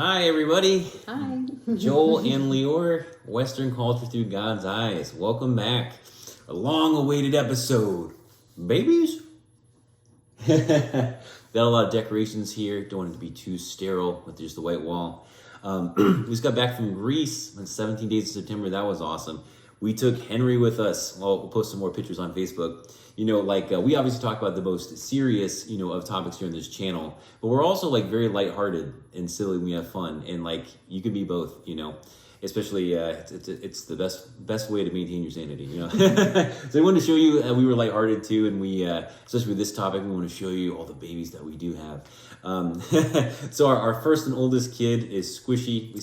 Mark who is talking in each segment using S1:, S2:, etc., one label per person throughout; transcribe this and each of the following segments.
S1: Hi, everybody.
S2: Hi.
S1: Joel and Lior, Western Culture Through God's Eyes. Welcome back. A long-awaited episode. Babies? Got a lot of decorations here. Don't want it to be too sterile with just the white wall. We just got back from Greece on 17 days of September. That was awesome. We took Henry with us. Well, we'll post some more pictures on Facebook. You know, we obviously talk about the most serious, of topics here on this channel, but we're also very lighthearted and silly when we have fun, and you can be both, especially it's the best way to maintain your sanity, So I wanted to show you we were lighthearted too, and we especially with this topic, we want to show you all the babies that we do have. So our first and oldest kid is Squishy.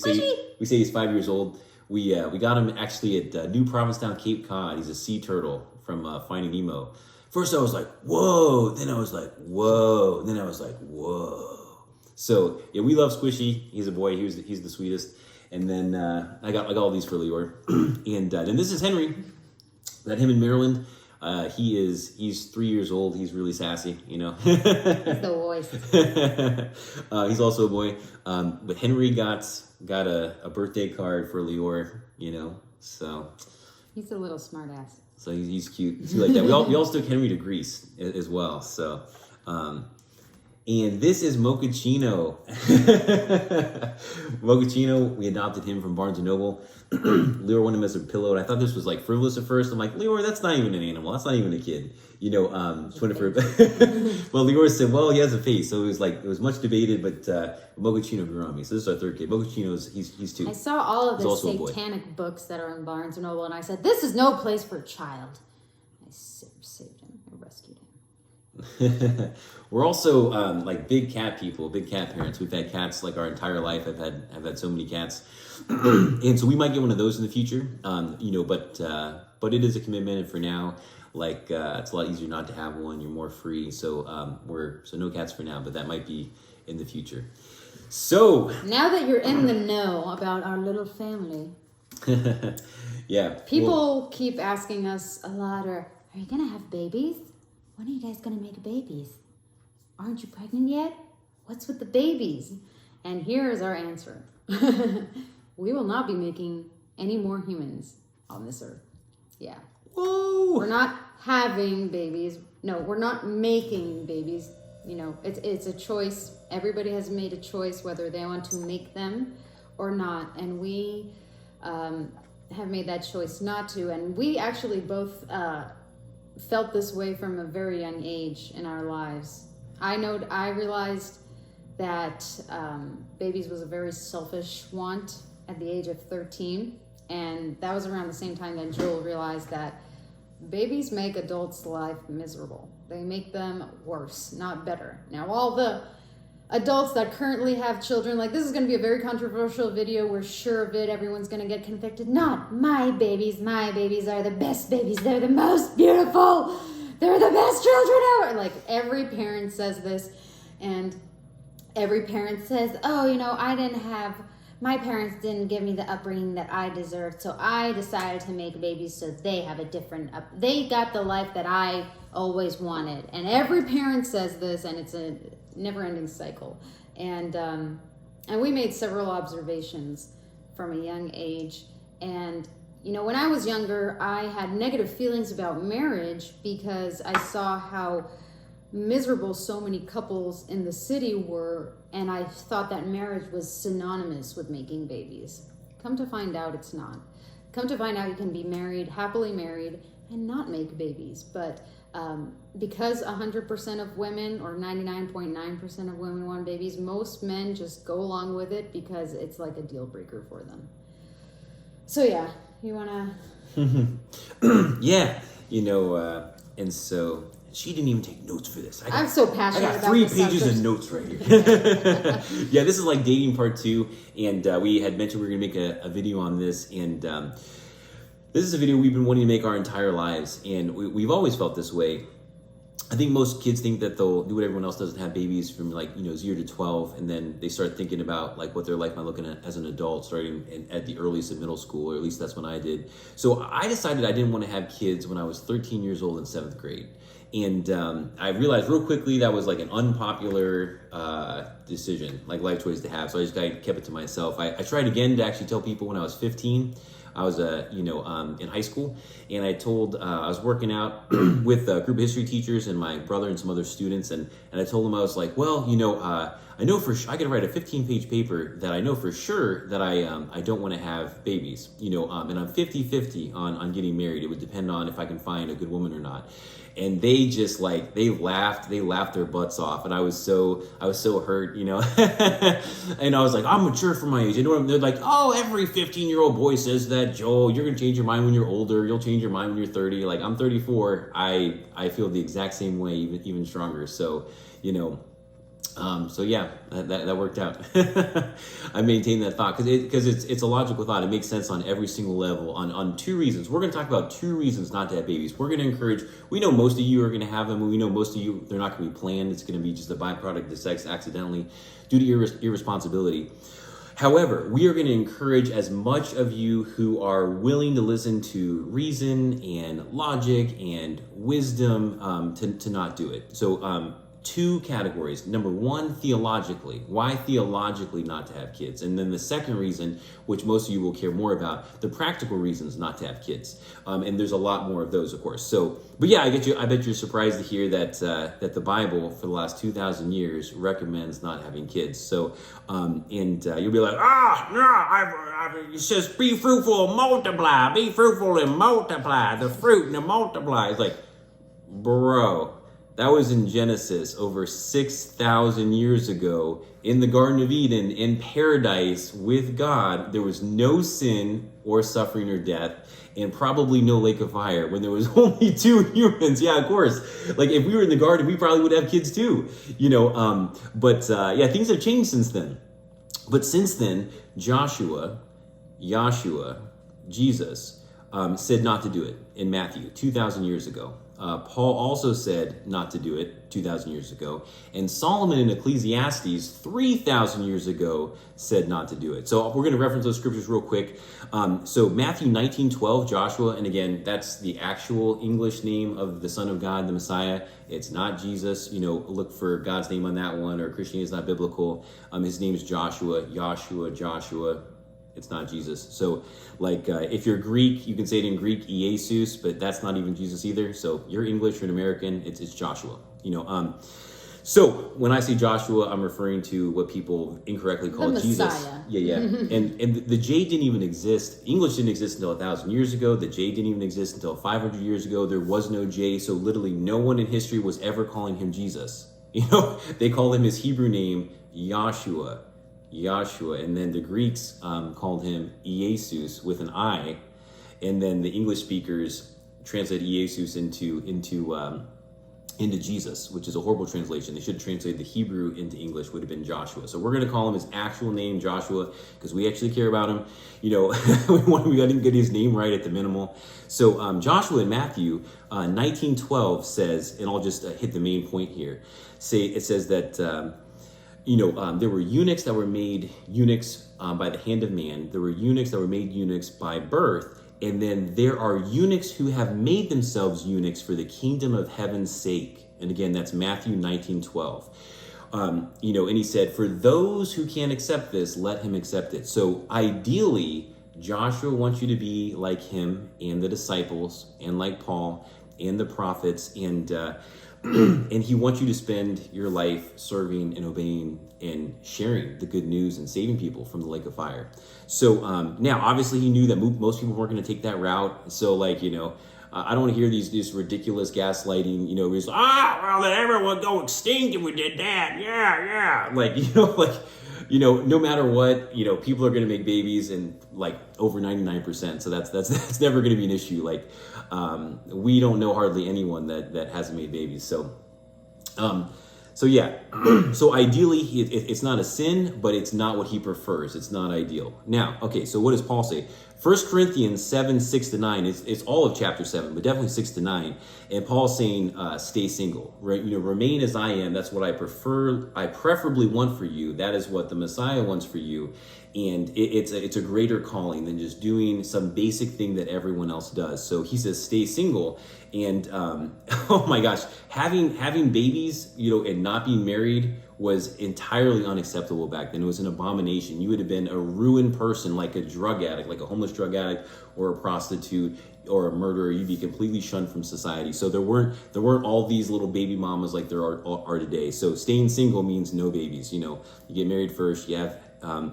S1: We say he's 5 years old. We got him actually at New Provincetown, Cape Cod. He's a sea turtle from Finding Nemo. First I was like, whoa. Then I was like, whoa. Then I was like, whoa. So yeah, we love Squishy. He's a boy. He's the sweetest. And then I got all these for Lior. And then this is Henry. Got him in Maryland. He's 3 years old. He's really sassy,
S2: He's the voice.
S1: He's also a boy. But Henry got a birthday card for Lior, so
S2: He's a little smart ass.
S1: So he's cute. He's like that. We also took Henry to Greece as well. So, and this is Mochaccino. Mochaccino, we adopted him from Barnes & Noble. Lior wanted him as a pillow, and I thought this was frivolous at first. I'm like, Lior, that's not even an animal. That's not even a kid. Well, Lior said, well, he has a face. So it was much debated, but Mochaccino grew on me. So this is our third kid. Mochaccino's, he's two.
S2: I saw all of the satanic books that are in Barnes & Noble, and I said, this is no place for a child. I saved him. I rescued him.
S1: We're also big cat people, big cat parents. We've had cats our entire life. I've had so many cats, and so we might get one of those in the future. But it is a commitment. And for now, it's a lot easier not to have one. You're more free. So so no cats for now, but that might be in the future. So
S2: now that you're in the know about our little family,
S1: yeah,
S2: people keep asking us a lot. Are you gonna have babies? When are you guys gonna make babies? Aren't you pregnant yet? What's with the babies? And here is our answer. We will not be making any more humans on this earth. Yeah.
S1: Whoa.
S2: We're not having babies. No, we're not making babies. It's a choice. Everybody has made a choice whether they want to make them or not. And we have made that choice not to. And we actually both felt this way from a very young age in our lives. I realized that babies was a very selfish want at the age of 13. And that was around the same time that Joel realized that babies make adults' life miserable. They make them worse, not better. Now, all the adults that currently have children, this is going to be a very controversial video. We're sure of it. Everyone's going to get convicted. Not my babies. My babies are the best babies. They're the most beautiful. They're the best children ever. Every parent says this, and every parent says, my parents didn't give me the upbringing that I deserved, so I decided to make babies so they have a different they got the life that I always wanted. And every parent says this, and it's a never-ending cycle. And we made several observations from a young age. And when I was younger, I had negative feelings about marriage because I saw how miserable so many couples in the city were, and I thought that marriage was synonymous with making babies. Come to find out it's not. Come to find out you can be married, happily married, and not make babies. But because 100% of women, or 99.9% of women want babies, most men just go along with it because it's like a deal breaker for them. So yeah, you wanna?
S1: Yeah, and so she didn't even take notes for this.
S2: I'm so passionate about this.
S1: I got 3 pages of notes right here. Yeah, this is dating part 2, and we had mentioned we were gonna make a video on this, and this is a video we've been wanting to make our entire lives, and we've always felt this way. I think most kids think that they'll do what everyone else does and have babies from 0 to 12, and then they start thinking about what their life might look at as an adult, starting at the earliest of middle school, or at least that's when I did. So I decided I didn't want to have kids when I was 13 years old in 7th grade. And I realized real quickly that was an unpopular decision, like life choice to have. So I just kept it to myself. I tried again to actually tell people when I was 15. I was, in high school, and I was working out with a group of history teachers and my brother and some other students, and I told them, I was like, well, I know for sure, I could write a 15-page paper that I know for sure that I don't want to have babies, and I'm 50-50 on getting married. It would depend on if I can find a good woman or not. And they just they laughed their butts off, and I was so hurt, and I was like, I'm mature for my age. They're like, oh, every 15-year-old boy says that, Joel. You're gonna change your mind when you're older. You'll change your mind when you're 30. Like, I'm 34. I feel the exact same way, even stronger. So, so yeah, that worked out. I maintain that thought because it's a logical thought. It makes sense on every single level on two reasons. We're going to talk about two reasons not to have babies. We're going to encourage. We know most of you are going to have them, and we know most of you, they're not going to be planned. It's going to be just a byproduct of sex accidentally due to irresponsibility. However, we are going to encourage as much of you who are willing to listen to reason and logic and wisdom to not do it. So two categories. Number one, theologically. Why theologically not to have kids? And then the second reason, which most of you will care more about, the practical reasons not to have kids. And there's a lot more of those, of course. So, but yeah, I bet you're surprised to hear that the Bible for the last 2,000 years recommends not having kids. So, you'll be like, it says be fruitful and multiply. Be fruitful and multiply. The fruit and the multiply. It's like, bro. That was in Genesis over 6,000 years ago in the Garden of Eden, in paradise with God. There was no sin or suffering or death, and probably no lake of fire when there was only two humans. Yeah, of course. Like if we were in the garden, we probably would have kids too, But things have changed since then. But since then, Joshua, Jesus, said not to do it in Matthew 2,000 years ago. Paul also said not to do it 2,000 years ago. And Solomon in Ecclesiastes 3,000 years ago said not to do it. So we're going to reference those scriptures real quick. So Matthew 19:12, Joshua, and again, that's the actual English name of the Son of God, the Messiah. It's not Jesus. Look for God's name on that one, or Christianity is not biblical. His name is Joshua. It's not Jesus. So, if you're Greek, you can say it in Greek, Jesus, but that's not even Jesus either. So, you're English, you're an American, it's Joshua. So when I say Joshua, I'm referring to what people incorrectly call Jesus. Yeah. and the J didn't even exist. English didn't exist until 1,000 years ago. The J didn't even exist until 500 years ago. There was no J. So literally no one in history was ever calling him Jesus. They call him his Hebrew name, Yahshua, and then the Greeks called him Jesus with an I, and then the English speakers translated Jesus into Jesus, which is a horrible translation. They should have translated the Hebrew into English, would have been Joshua. So we're going to call him his actual name, Joshua, because we actually care about him. We got to get his name right at the minimal. So Joshua in Matthew 19:12 says, and I'll just hit the main point here. It says that there were eunuchs that were made eunuchs by the hand of man. There were eunuchs that were made eunuchs by birth. And then there are eunuchs who have made themselves eunuchs for the kingdom of heaven's sake. And again, that's Matthew 19:12. And he said, for those who can't accept this, let him accept it. So ideally, Joshua wants you to be like him and the disciples and like Paul and the prophets. And he wants you to spend your life serving and obeying and sharing the good news and saving people from the lake of fire. So now, obviously, he knew that most people weren't going to take that route. So, I don't want to hear these ridiculous gaslighting. He's well, then everyone go extinct if we did that. Yeah. No matter what, people are going to make babies, and over 99%. So that's never going to be an issue. We don't know hardly anyone that hasn't made babies. So yeah. So ideally, it's not a sin, but it's not what he prefers. It's not ideal. Now, okay, so what does Paul say? 1 Corinthians 7, 6-9, it's all of chapter 7, but definitely 6-9. And Paul's saying, stay single, right? Remain as I am. That's what I preferably want for you. That is what the Messiah wants for you. And it's a greater calling than just doing some basic thing that everyone else does. So he says, stay single. And oh my gosh, having babies, and not being married was entirely unacceptable back then. It was an abomination. You would have been a ruined person, like a drug addict, like a homeless drug addict or a prostitute or a murderer. You'd be completely shunned from society. So there weren't all these little baby mamas like there are today. So staying single means no babies. You know, you get married first, you have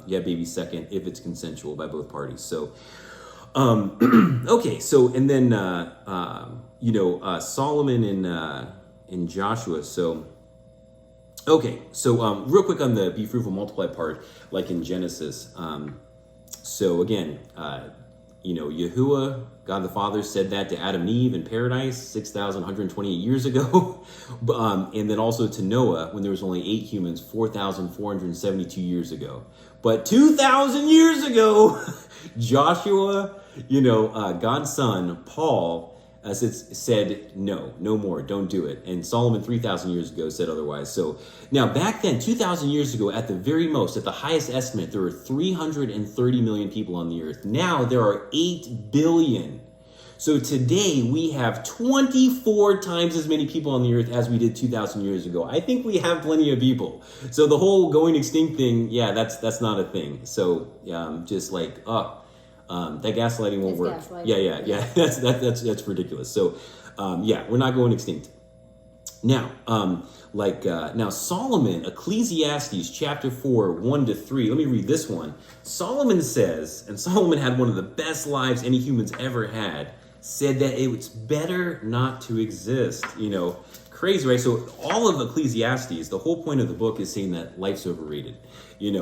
S1: babies second if it's consensual by both parties. So okay, so and then Solomon and Joshua. So okay, so real quick on the be fruitful, multiply part, like in Genesis. So again, Yahuwah, God the Father, said that to Adam and Eve in paradise 6,128 years ago. And then also to Noah when there was only 8 humans 4,472 years ago. But 2,000 years ago, Joshua, God's son, Paul, said, no more, don't do it. And Solomon 3,000 years ago said otherwise. So now back then, 2,000 years ago, at the very most, at the highest estimate, there were 330 million people on the earth. Now there are 8 billion. So today we have 24 times as many people on the earth as we did 2,000 years ago. I think we have plenty of people. So the whole going extinct thing, yeah, that's not a thing. So just like, that gaslighting won't work. Gaslighting. Yeah. That's ridiculous. So, we're not going extinct. Now, now Solomon, Ecclesiastes chapter 4, 1-3. Let me read this one. Solomon says, and Solomon had one of the best lives any humans ever had, said that it's better not to exist. Crazy, right? So all of Ecclesiastes, the whole point of the book is saying that life's overrated. And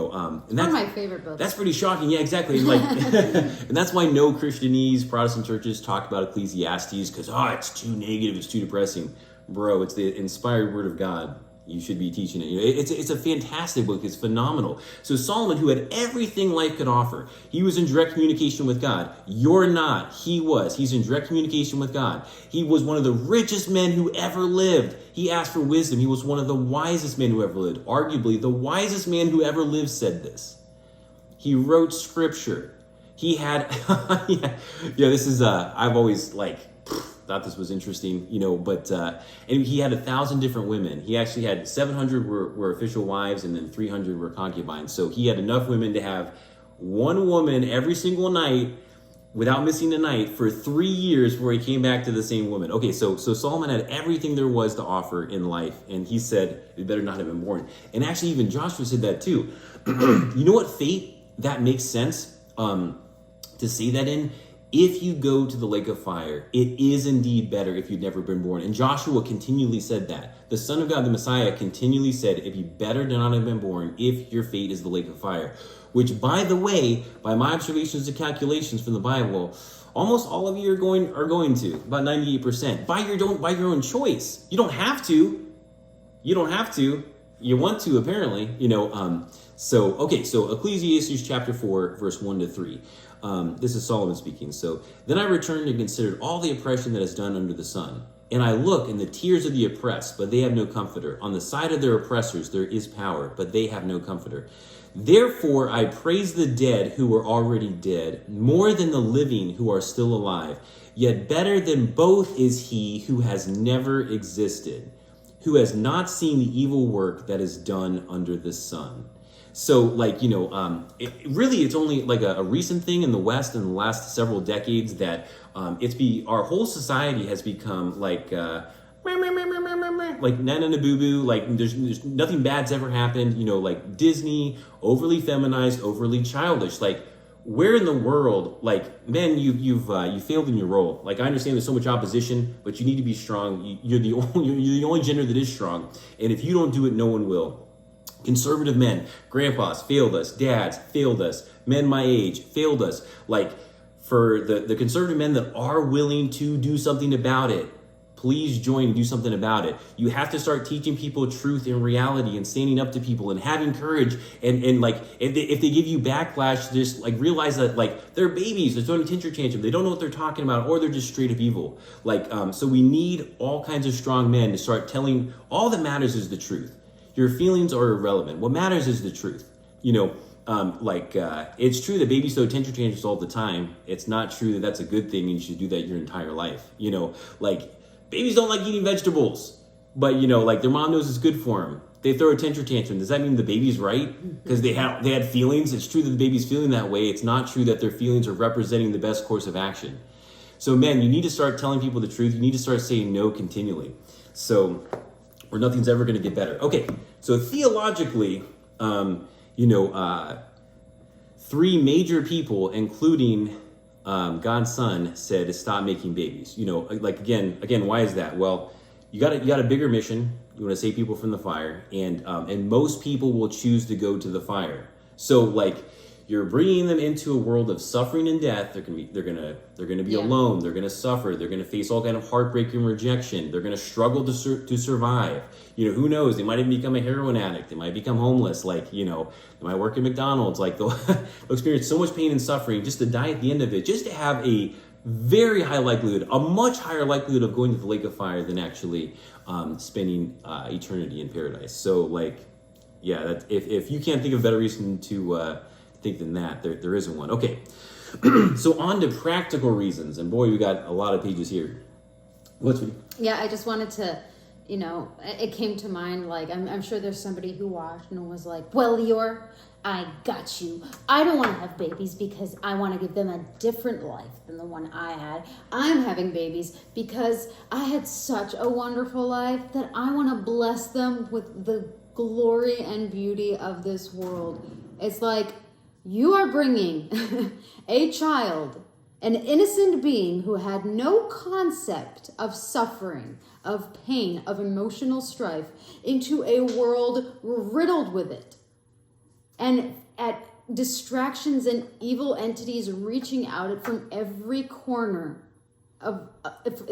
S1: that's
S2: one of my favorite books.
S1: That's pretty shocking. Yeah, exactly. And that's why no Christianese, Protestant churches talk about Ecclesiastes because it's too negative, it's too depressing. Bro, it's the inspired word of God. You should be teaching it. It's a fantastic book. It's phenomenal. So Solomon, who had everything life could offer, he was in direct communication with God. You're not. He was. He's in direct communication with God. He was one of the richest men who ever lived. He asked for wisdom. He was one of the wisest men who ever lived. Arguably, the wisest man who ever lived said this. He wrote scripture. He had, this is, I've always thought this was interesting, but and he had 1,000 different women. He actually had 700 were official wives and then 300 were concubines. So he had enough women to have one woman every single night without missing a night for 3 years before he came back to the same woman. Okay, so Solomon had everything there was to offer in life, and he said it better not have been born. And actually even Joshua said that too. You know what fate that makes sense to say that in? If you go to the lake of fire, it is indeed better if you'd never been born. And Joshua continually said that. The Son of God, the Messiah, continually said, if you better not have been born, if your fate is the lake of fire. Which, by the way, by my observations and calculations from the Bible, almost all of you are going to, about 98%, by your own choice. You don't have to. You want to, apparently. So Ecclesiastes chapter 4, verse 1-3. This is Solomon speaking. So, then I returned and considered all the oppression that is done under the sun. And I look in the tears of the oppressed, but they have no comforter. On the side of their oppressors there is power, but they have no comforter. Therefore I praise the dead who are already dead, more than the living who are still alive. Yet better than both is he who has never existed, who has not seen the evil work that is done under the sun. So, it's only like a recent thing in the West in the last several decades that our whole society has become like nana na boo boo, like there's nothing bad's ever happened, like Disney, overly feminized, overly childish. Like, where in the world, men, you failed in your role. Like, I understand there's so much opposition, but you need to be strong. You're the only gender that is strong, and if you don't do it, no one will. Conservative men, grandpas failed us, dads failed us, men my age failed us. For the conservative men that are willing to do something about it, please join and do something about it. You have to start teaching people truth and reality and standing up to people and having courage. And if they give you backlash, just realize that they're babies, they're throwing a tantrum, they don't know what they're talking about, or they're just straight up evil. So we need all kinds of strong men to start telling all that matters is the truth. Your feelings are irrelevant. What matters is the truth. It's true that babies throw tantrum tantrums all the time. It's not true that that's a good thing and you should do that your entire life. Babies don't like eating vegetables, but their mom knows it's good for them. they throw a tantrum. Does that mean the baby's right? Because they had feelings. It's true that the baby's feeling that way. It's not true that their feelings are representing the best course of action. So, men, you need to start telling people the truth. You need to start saying no continually. So, or nothing's ever going to get better. Okay, so theologically, three major people, including God's Son, said to stop making babies. Like again, why is that? Well, you got a bigger mission. You want to save people from the fire, and most people will choose to go to the fire. So like, you're bringing them into a world of suffering and death. They're gonna be alone. They're gonna suffer. They're gonna face all kind of heartbreak and rejection. They're gonna struggle to survive. Who knows? They might even become a heroin addict. They might become homeless. They might work at McDonald's. Like they'll experience so much pain and suffering just to die at the end of it. Just to have a very high likelihood, a much higher likelihood of going to the lake of fire than actually spending eternity in paradise. So if you can't think of a better reason to think than that, there isn't one. Okay, so on to practical reasons, and boy, we got a lot of pages here.
S2: Yeah, I just wanted to, it came to mind, like, I'm sure there's somebody who watched and was like, well, Lior, I got you. I don't want to have babies because I want to give them a different life than the one I had. I'm having babies because I had such a wonderful life that I want to bless them with the glory and beauty of this world. It's like, you are bringing a child, an innocent being who had no concept of suffering, of pain, of emotional strife, into a world riddled with it. And at distractions and evil entities reaching out it from every corner of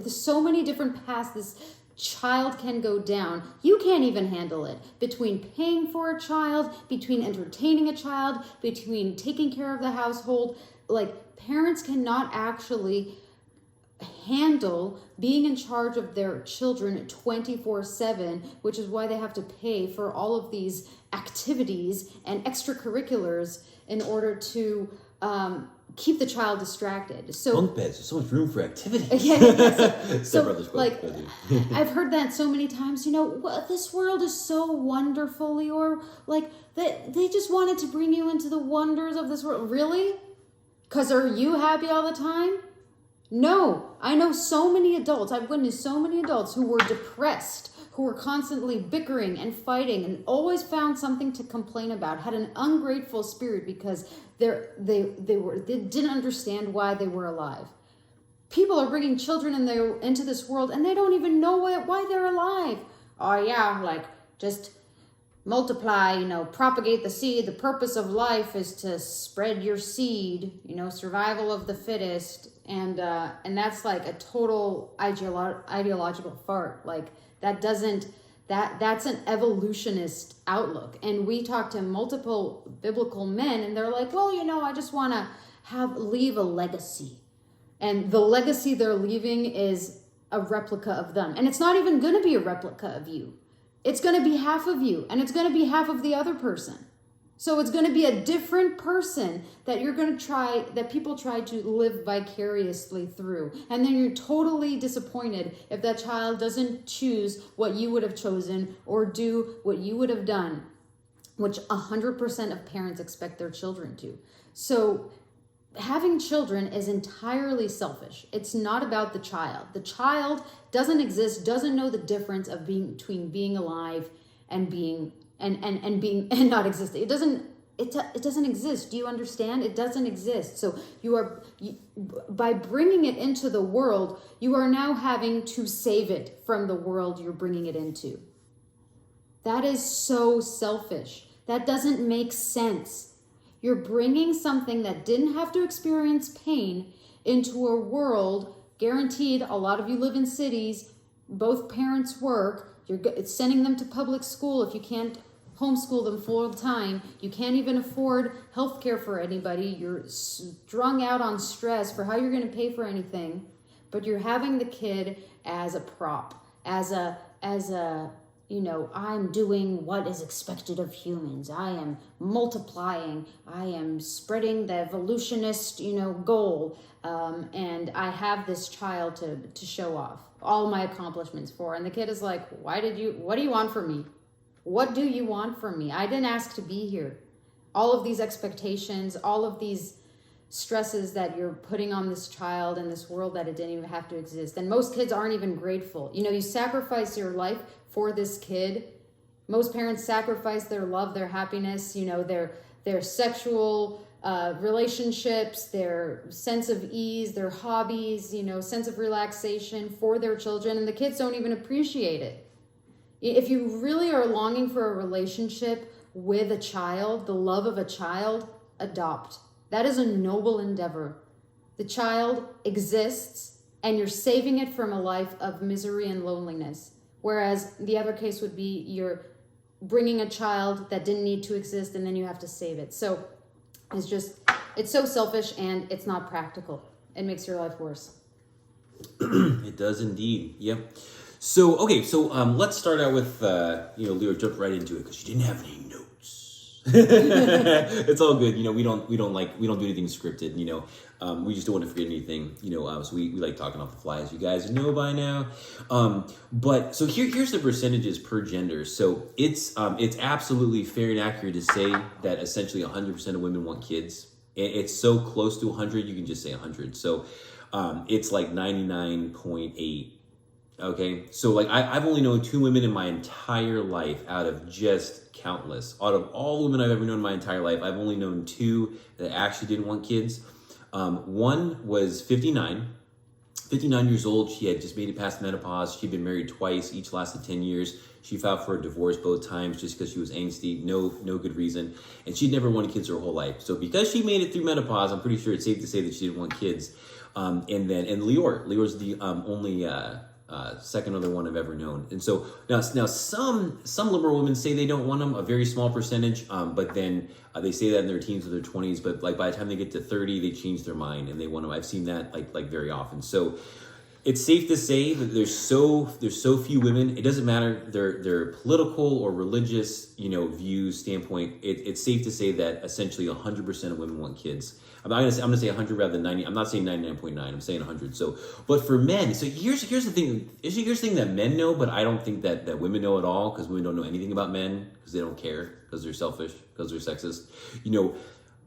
S2: so many different paths this child can go down. You can't even handle it. Between paying for a child, between entertaining a child, between taking care of the household, like, parents cannot actually handle being in charge of their children 24/7, which is why they have to pay for all of these activities and extracurriculars in order to keep the child distracted. So
S1: bunk beds, there's so much room for activity.
S2: I've heard that so many times. This world is so wonderful, Lior. Like, they just wanted to bring you into the wonders of this world. Really? Because are you happy all the time? No. I know so many adults. I've witnessed so many adults who were depressed, who were constantly bickering and fighting and always found something to complain about, had an ungrateful spirit because they didn't understand why they were alive. People are bringing children into this world and they don't even know why they're alive. Oh yeah, like, just multiply, propagate the seed. The purpose of life is to spread your seed, survival of the fittest. And that's like a total ideological fart. Like, that's an evolutionist outlook. And we talk to multiple biblical men and they're like, well, I just want to leave a legacy. And the legacy they're leaving is a replica of them. And it's not even going to be a replica of you. It's going to be half of you, and it's going to be half of the other person. So it's going to be a different person that people try to live vicariously through. And then you're totally disappointed if that child doesn't choose what you would have chosen or do what you would have done, which 100% of parents expect their children to. So having children is entirely selfish. It's not about the child. The child doesn't exist, doesn't know the difference of between being alive and being and not existing. It doesn't exist. Do you understand? It doesn't exist. So by bringing it into the world, you are now having to save it from the world you're bringing it into. That is so selfish. That doesn't make sense. You're bringing something that didn't have to experience pain into a world, guaranteed. A lot of you live in cities, both parents work, you're sending them to public school. If you can't homeschool them full time, you can't even afford health care for anybody. You're strung out on stress for how you're going to pay for anything, but you're having the kid as a prop, as a I'm doing what is expected of humans. I am multiplying. I am spreading the evolutionist, goal. And I have this child to show off all my accomplishments for. And the kid is like, what do you want from me? What do you want from me? I didn't ask to be here. All of these expectations, all of these stresses that you're putting on this child in this world that it didn't even have to exist. And most kids aren't even grateful. You know, you sacrifice your life for this kid. Most parents sacrifice their love, their happiness, you know, their sexual relationships, their sense of ease, their hobbies, you know, sense of relaxation for their children, and the kids don't even appreciate it. If you really are longing for a relationship with a child, the love of a child, adopt. That is a noble endeavor. The child exists and you're saving it from a life of misery and loneliness. Whereas the other case would be you're bringing a child that didn't need to exist and then you have to save it. So it's so selfish and it's not practical. It makes your life worse.
S1: It does indeed. Yep. So, okay. So, let's start out with, Leo jumped right into it because she didn't have any notes. It's all good. You know, we don't do anything scripted, we just don't want to forget anything, so we like talking off the fly, as you guys know by now. But so here's the percentages per gender. So it's absolutely fair and accurate to say that essentially 100% of women want kids. It's so close to 100, you can just say 100. So, it's like 99.8. Okay, so like I've only known 2 women in my entire life out of just countless. Out of all women I've ever known in my entire life, I've only known 2 that actually didn't want kids. One was 59 years old. She had just made it past menopause. She'd been married twice, each lasted 10 years. She filed for a divorce both times just because she was angsty, no good reason. And she'd never wanted kids her whole life. So because she made it through menopause, I'm pretty sure it's safe to say that she didn't want kids. And Leor's the only second other one I've ever known. And so now some liberal women say they don't want them, a very small percentage, but then they say that in their teens or their 20s, but like by the time they get to 30, they change their mind and they want them. I've seen that like very often. So it's safe to say that there's so few women. It doesn't matter their political or religious, views, standpoint. It's safe to say that essentially 100% of women want kids. I'm gonna say 100 rather than 90. I'm not saying 99.9. I'm saying 100. So, but for men, so here's the thing. Here's the thing that men know, but I don't think that women know at all, because women don't know anything about men, because they don't care, because they're selfish, because they're sexist.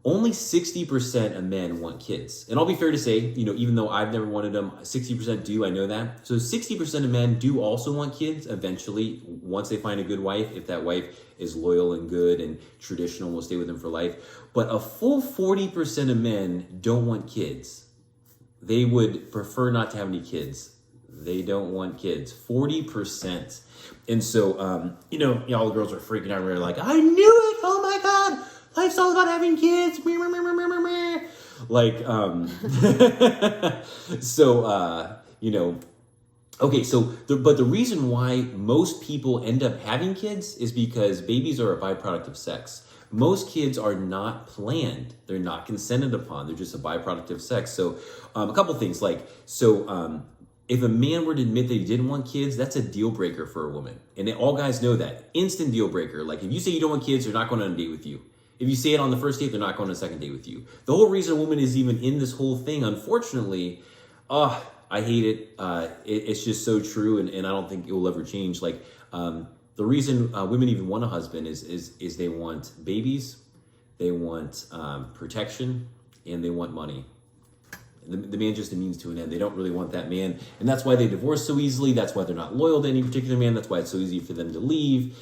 S1: Only 60% of men want kids. And I'll be fair to say, even though I've never wanted them, 60% do, I know that. So 60% of men do also want kids eventually, once they find a good wife, if that wife is loyal and good and traditional, will stay with them for life. But a full 40% of men don't want kids. They would prefer not to have any kids. They don't want kids. 40%. And so, all the girls are freaking out. They're like, I knew it. Oh my God. Life's all about having kids. Like, okay, but the reason why most people end up having kids is because babies are a byproduct of sex. Most kids are not planned. They're not consented upon. They're just a byproduct of sex. So, a couple things if a man were to admit that he didn't want kids, that's a deal breaker for a woman. And all guys know that. Instant deal breaker. Like, if you say you don't want kids, they're not going on a date with you. If you say it on the first date, they're not going on a second date with you. The whole reason a woman is even in this whole thing, unfortunately, I hate it. It's just so true, and I don't think it will ever change. Like, the reason women even want a husband is they want babies, they want protection, and they want money. The man just a means to an end. They don't really want that man. And that's why they divorce so easily. That's why they're not loyal to any particular man. That's why it's so easy for them to leave.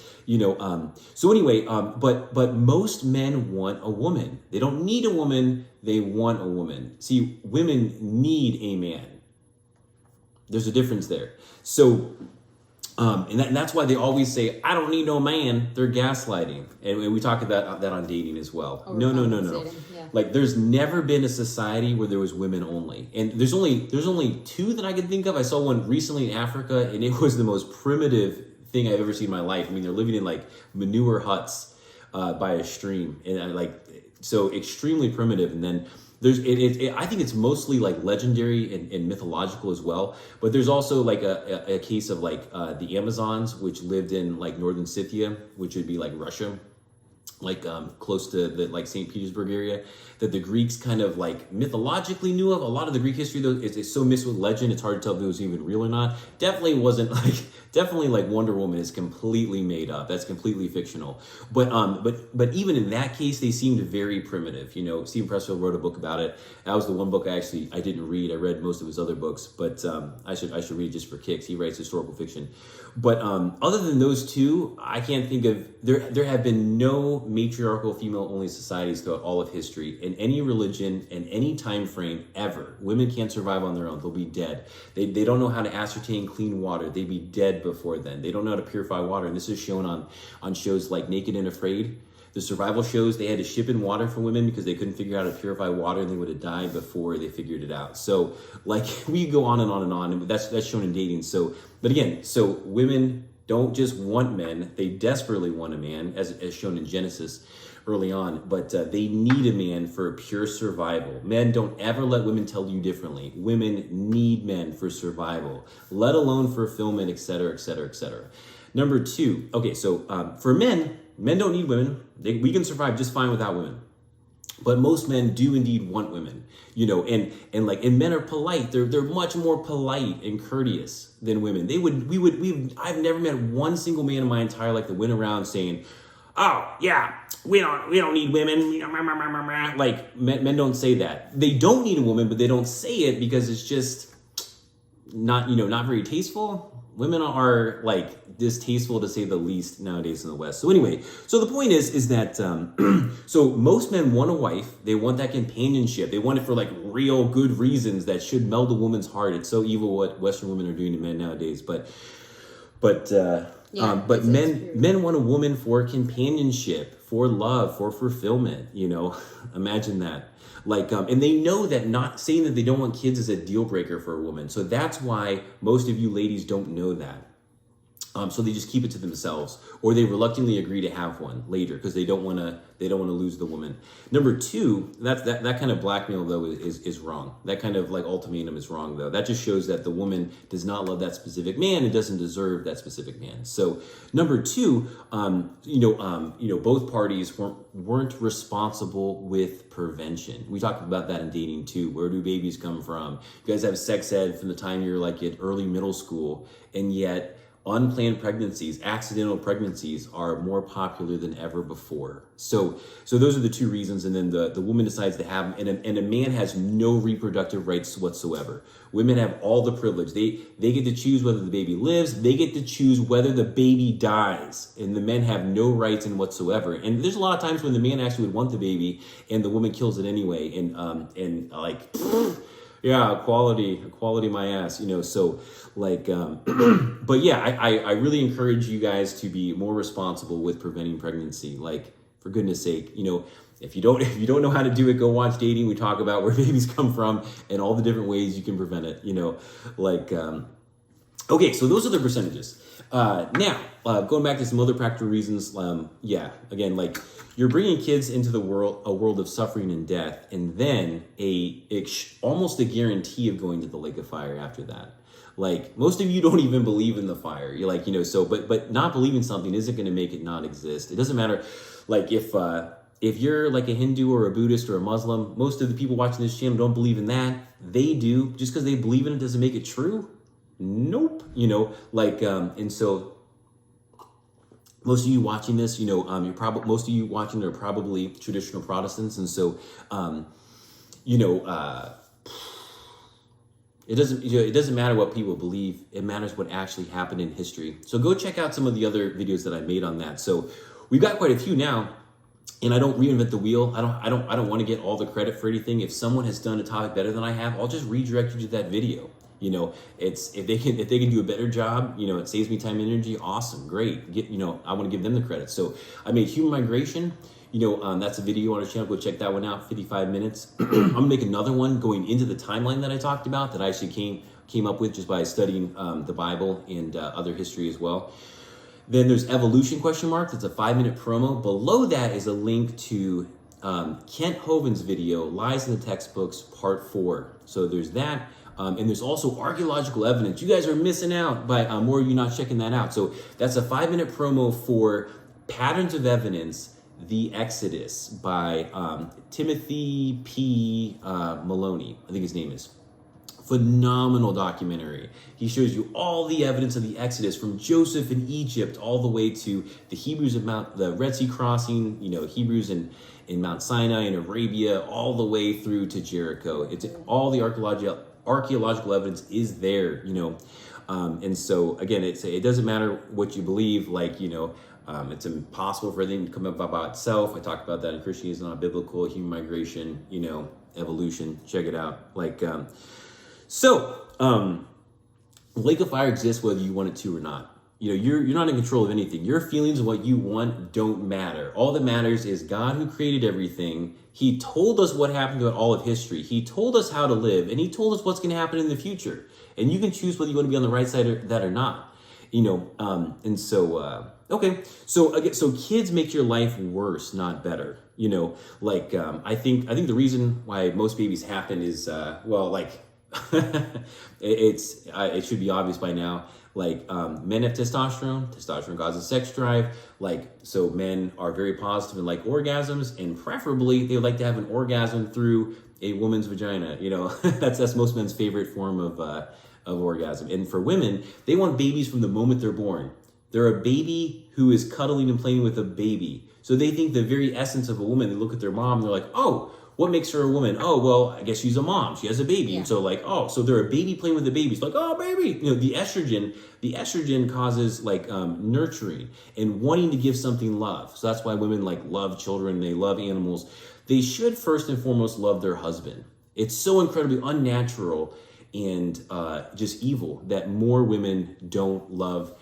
S1: So anyway, but most men want a woman. They don't need a woman. They want a woman. See, women need a man. There's a difference there. So, and that's why they always say, I don't need no man. They're gaslighting. And we talk about that on dating as well.
S2: Oh,
S1: No.
S2: Yeah.
S1: Like, there's never been a society where there was women only. And there's only 2 that I can think of. I saw one recently in Africa, and it was the most primitive thing I've ever seen in my life. I mean, they're living in like manure huts by a stream, and so extremely primitive. And then there's I think it's mostly like legendary and mythological as well. But there's also like a case of like the Amazons, which lived in like northern Scythia, which would be like Russia. close to the like St. Petersburg area, that the Greeks kind of like mythologically knew of. A lot of the Greek history though is so mixed with legend, it's hard to tell if it was even real or not. Definitely like Wonder Woman is completely made up. That's completely fictional. But even in that case, they seemed very primitive. You know, Stephen Pressfield wrote a book about it. That was the one book I didn't read. I read most of his other books, but I should read it just for kicks. He writes historical fiction. But other than those two, I can't think of there have been no matriarchal female-only societies throughout all of history in any religion in any time frame ever. Women can't survive on their own; they'll be dead. They don't know how to ascertain clean water; they'd be dead before then. They don't know how to purify water, and this is shown on shows like Naked and Afraid. The survival shows, they had to ship in water for women because they couldn't figure out how to purify water, and they would have died before they figured it out. So, like, we go on and on and on, and that's shown in dating. So, but again, so women don't just want men; they desperately want a man, as shown in Genesis early on. But they need a man for pure survival. Men, don't ever let women tell you differently. Women need men for survival, let alone fulfillment, etc., etc., etc. Number two, okay, so for men don't need women. We can survive just fine without women. But most men do indeed want women, you know, and men are polite. They're much more polite and courteous than women. I've never met one single man in my entire life that went around saying, "Oh yeah, we don't need women." Like men don't say that. They don't need a woman, but they don't say it because it's just not very tasteful. Women are like distasteful to say the least nowadays in the West. So anyway, so the point is that so most men want a wife. They want that companionship. They want it for like real good reasons that should melt a woman's heart. It's so evil what Western women are doing to men nowadays. But men want a woman for companionship, for love, for fulfillment. You know, imagine that. And they know that not saying that they don't want kids is a deal breaker for a woman. So that's why most of you ladies don't know that. So they just keep it to themselves, or they reluctantly agree to have one later because they don't want to lose the woman. Number two, that kind of blackmail though is wrong. That kind of like ultimatum is wrong though. That just shows that the woman does not love that specific man and doesn't deserve that specific man. So number two, both parties weren't responsible with prevention. We talked about that in dating too. Where do babies come from? You guys have sex ed from the time you're like at early middle school, and yet unplanned pregnancies, accidental pregnancies are more popular than ever before. So those are the two reasons. And then the woman decides to have them, and a man has no reproductive rights whatsoever. Women have all the privilege. They get to choose whether the baby lives. They get to choose whether the baby dies. And the men have no rights in whatsoever. And there's a lot of times when the man actually would want the baby and the woman kills it anyway. Yeah, equality my ass, so but yeah, I really encourage you guys to be more responsible with preventing pregnancy. Like, for goodness sake, if you don't know how to do it, go watch Dating. We talk about where babies come from and all the different ways you can prevent it, okay, so those are the percentages. Now, going back to some other practical reasons, again, you're bringing kids into a world of suffering and death, and then almost a guarantee of going to the lake of fire after that. Like, most of you don't even believe in the fire. You're like, but not believing something isn't going to make it not exist. It doesn't matter, like, if you're like a Hindu or a Buddhist or a Muslim, most of the people watching this channel don't believe in that. They do. Just because they believe in it doesn't make it true. Nope. And so most of you watching this, most of you watching are probably traditional Protestants. And so, it doesn't matter what people believe. It matters what actually happened in history. So go check out some of the other videos that I made on that. So we've got quite a few now, and I don't reinvent the wheel. I don't want to get all the credit for anything. If someone has done a topic better than I have, I'll just redirect you to that video. It's if they can do a better job, it saves me time and energy. Awesome, great. I want to give them the credit. So I made human migration. That's a video on our channel. Go check that one out. 55 minutes. I'm gonna make another one going into the timeline that I talked about that I actually came up with just by studying the Bible and other history as well. Then there's evolution ? That's a 5-minute promo. Below that is a link to Kent Hovind's video, Lies in the Textbooks, Part 4. So there's that. And there's also archaeological evidence. You guys are missing out by more of you not checking that out. So that's a 5-minute promo for patterns of evidence The Exodus by Timothy P. Maloney, I think his name is. Phenomenal documentary. He shows you all the evidence of the Exodus from Joseph in Egypt all the way to the Hebrews of the Red Sea crossing, Hebrews in Mount Sinai in Arabia, all the way through to Jericho. It's all the archaeological evidence is there, and so again, it doesn't matter what you believe, it's impossible for everything to come up by itself. I talked about that in Christianity is not biblical, human migration, evolution. Check it out. Lake of fire exists whether you want it to or not. You're not in control of anything. Your feelings of what you want don't matter. All that matters is God who created everything. He told us what happened throughout all of history. He told us how to live, and he told us what's going to happen in the future. And you can choose whether you want to be on the right side of that or not. So kids make your life worse, not better. I think the reason why most babies happen is it should be obvious by now. Men have testosterone causes sex drive. So men are very positive and like orgasms, and preferably they would like to have an orgasm through a woman's vagina. That's most men's favorite form of orgasm. And for women, they want babies from the moment they're born. They're a baby who is cuddling and playing with a baby. So they think the very essence of a woman, they look at their mom and they're like, oh, what makes her a woman? Oh, well, I guess she's a mom. She has a baby. Yeah. And so so they're a baby playing with the baby. It's like, oh, baby. The estrogen causes nurturing and wanting to give something love. So that's why women love children. They love animals. They should first and foremost love their husband. It's so incredibly unnatural and just evil that more women don't love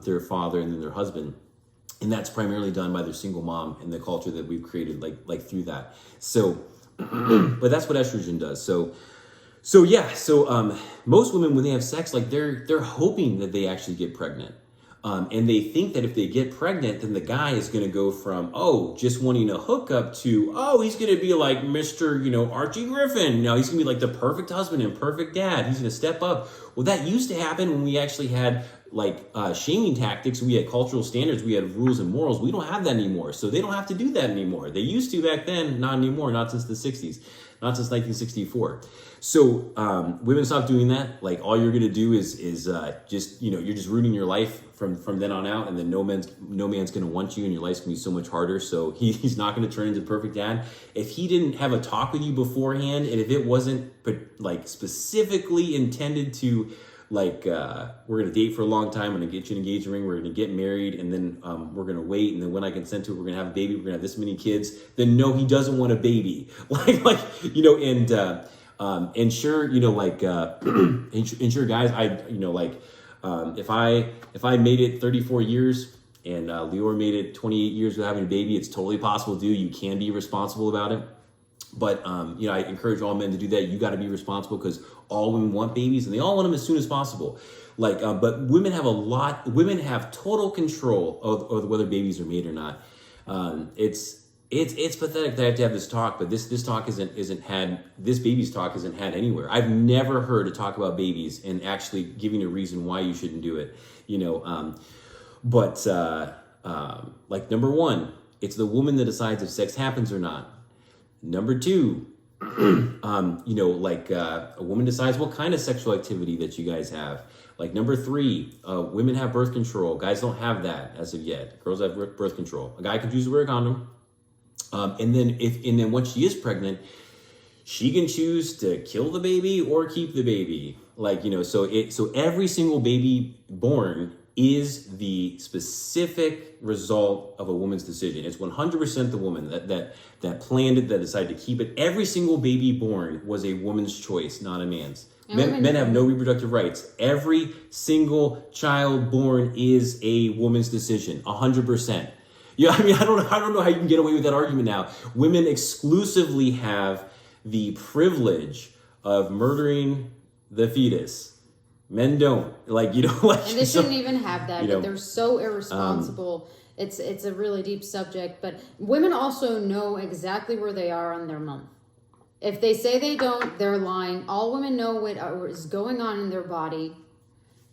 S1: their father and then their husband. And that's primarily done by their single mom and the culture that we've created through that. So, but that's what estrogen does. So most women, when they have sex, they're hoping that they actually get pregnant. And they think that if they get pregnant, then the guy is going to go from, just wanting a hookup to, he's going to be like Mr., Archie Griffin. He's going to be like the perfect husband and perfect dad. He's going to step up. Well, that used to happen when we actually had shaming tactics. We had cultural standards. We had rules and morals. We don't have that anymore. So they don't have to do that anymore. They used to back then, not anymore, not since the 60s, not since 1964. So women stop doing that. All you're going to do is just, you're just rooting your life from then on out, and then no man's going to want you, and your life's going to be so much harder. So he's not going to turn into perfect dad. If he didn't have a talk with you beforehand, and if it wasn't specifically intended to we're going to date for a long time, I'm going to get you an engagement ring, we're going to get married, and then we're going to wait, and then when I consent to it, we're going to have a baby, we're going to have this many kids, then no, he doesn't want a baby. And sure, and sure, guys, if I made it 34 years and Lior made it 28 years without having a baby, it's totally possible to do. You can be responsible about it. But, I encourage all men to do that. You got to be responsible because all women want babies and they all want them as soon as possible. But women have total control of whether babies are made or not. It's pathetic that I have to have this talk, but this baby's talk isn't had anywhere. I've never heard a talk about babies and actually giving a reason why you shouldn't do it, number one, it's the woman that decides if sex happens or not. Number two, a woman decides what kind of sexual activity that you guys have. Number three, women have birth control. Guys don't have that as of yet. Girls have birth control. A guy can choose to wear a condom. And then once she is pregnant, she can choose to kill the baby or keep the baby. So every single baby born is the specific result of a woman's decision. It's 100% the woman that planned it, that decided to keep it. Every single baby born was a woman's choice, not a man's. Men have no reproductive rights. Every single child born is a woman's decision, 100%. Yeah, I don't know how you can get away with that argument now. Women exclusively have the privilege of murdering the fetus. Men don't. And
S2: they shouldn't even have that. But they're so irresponsible. It's a really deep subject. But women also know exactly where they are on their month. If they say they don't, they're lying. All women know what is going on in their body.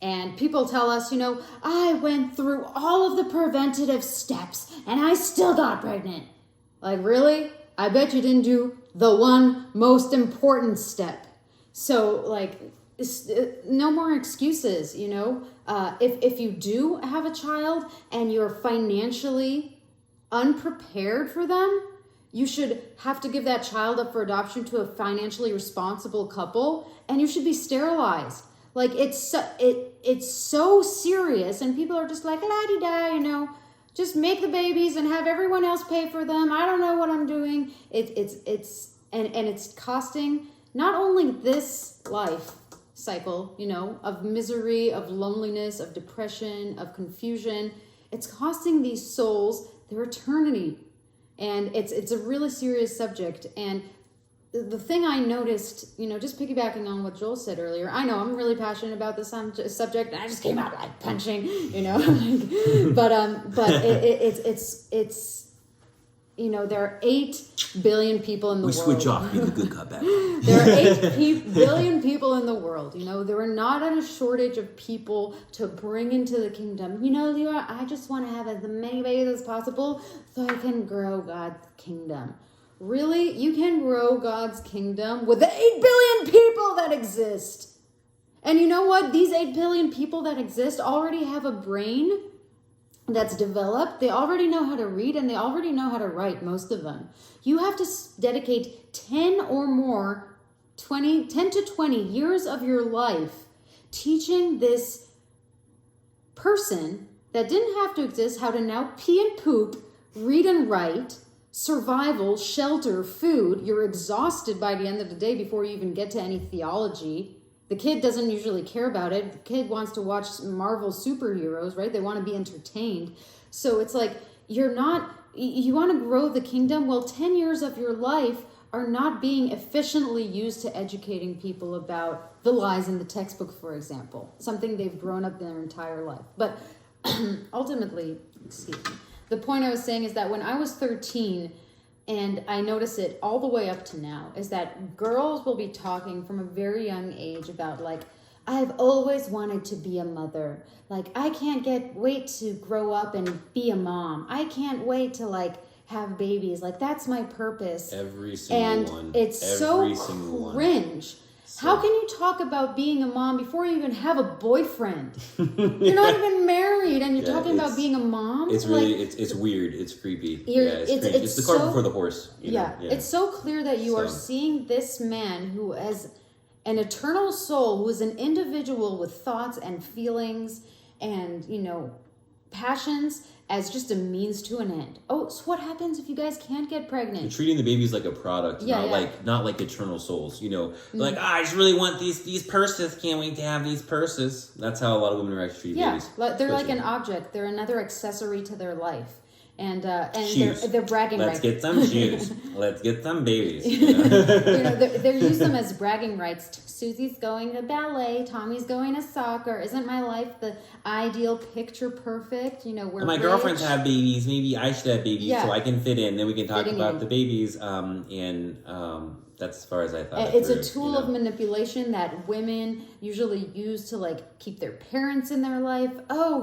S2: And people tell us, I went through all of the preventative steps and I still got pregnant. Like, really? I bet you didn't do the one most important step. So, like, no more excuses, If you do have a child and you're financially unprepared for them, you should have to give that child up for adoption to a financially responsible couple, and you should be sterilized. Like, it's so serious, and people are just like, la-di-da, just make the babies and have everyone else pay for them. I don't know what I'm doing. It's costing not only this life cycle, of misery, of loneliness, of depression, of confusion. It's costing these souls their eternity. And it's a really serious subject. And the thing I noticed, just piggybacking on what Joel said earlier, I know I'm really passionate about this subject, and I just came out like punching, but it's there are 8 billion people in the world.
S1: We switch off being the good cop back.
S2: There are 8 billion people in the world. There are not a shortage of people to bring into the kingdom. Leora, I just want to have as many babies as possible so I can grow God's kingdom. Really? You can grow God's kingdom with the 8 billion people that exist. And you know what? These 8 billion people that exist already have a brain that's developed. They already know how to read, and they already know how to write, most of them. You have to dedicate 10 to 20 years of your life teaching this person that didn't have to exist how to now pee and poop, read and write, survival, shelter, food. You're exhausted by the end of the day before you even get to any theology. The kid doesn't usually care about it. The kid wants to watch Marvel superheroes, right? They want to be entertained. So it's like, you want to grow the kingdom? Well, 10 years of your life are not being efficiently used to educating people about the lies in the textbook, for example, something they've grown up their entire life. But ultimately, the point I was saying is that when I was 13, and I notice it all the way up to now, is that girls will be talking from a very young age about, like, I've always wanted to be a mother. Like, I can't wait to grow up and be a mom. I can't wait to, like, have babies. Like, that's my purpose.
S1: Every single one.
S2: And it's so cringe. How can you talk about being a mom before you even have a boyfriend? You're not even married, and you're talking about being a mom.
S1: It's really, it's weird. It's creepy. It's the cart before the horse.
S2: It's so clear that you are seeing this man who has an eternal soul, who is an individual with thoughts and feelings and, passions, as just a means to an end. Oh, so what happens if you guys can't get pregnant?
S1: You're treating the babies like a product, not like eternal souls. Like, I just really want these purses. Can't wait to have these purses. That's how a lot of women are actually treating babies.
S2: Yeah, they're like an object. They're another accessory to their life. And they're bragging rights.
S1: Let's get some shoes. Let's get some babies.
S2: They use them as bragging rights. Susie's going to ballet. Tommy's going to soccer. Isn't my life the ideal picture perfect? We're
S1: my girlfriends have babies. Maybe I should have babies so I can fit in. Then we can talk about the babies. That's as far as I thought.
S2: It's a tool of manipulation that women usually use to, like, keep their parents in their life. Oh,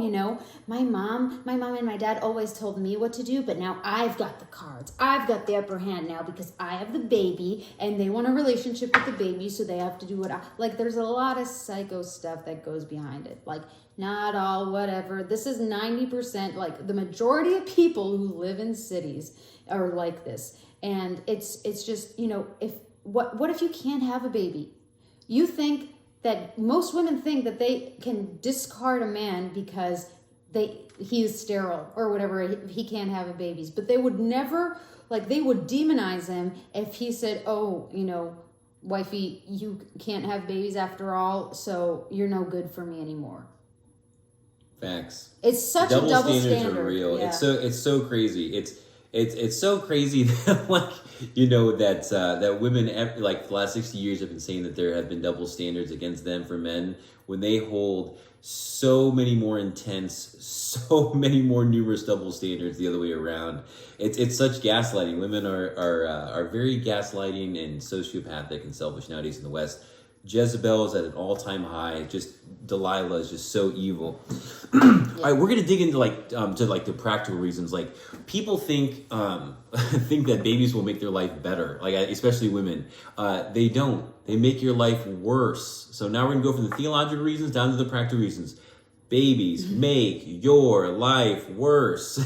S2: my mom and my dad always told me what to do, but now I've got the cards. I've got the upper hand now because I have the baby, and they want a relationship with the baby, so they have to do what I... Like, there's a lot of psycho stuff that goes behind it. Like, not all, whatever. This is 90%, like, the majority of people who live in cities are like this. And it's just, what if you can't have a baby? You think that most women think that they can discard a man because he is sterile or whatever, he can't have a babies. But they would never, they would demonize him if he said, oh, wifey, you can't have babies after all, so you're no good for me anymore.
S1: Facts.
S2: It's such a double standard.
S1: Are real.
S2: Yeah.
S1: It's so crazy. It's so crazy that that women, like, the last 60 years have been saying that there have been double standards against them for men when they hold so many more intense, so many more numerous double standards the other way around. It's such gaslighting. Women are very gaslighting and sociopathic and selfish nowadays in the West. Jezebel is at an all-time high. Just Delilah is just so evil. All right, we're gonna dig into the practical reasons. Like people think think that babies will make their life better, like especially women. They don't. They make your life worse. So now we're gonna go from the theological reasons down to the practical reasons. Babies make your life worse.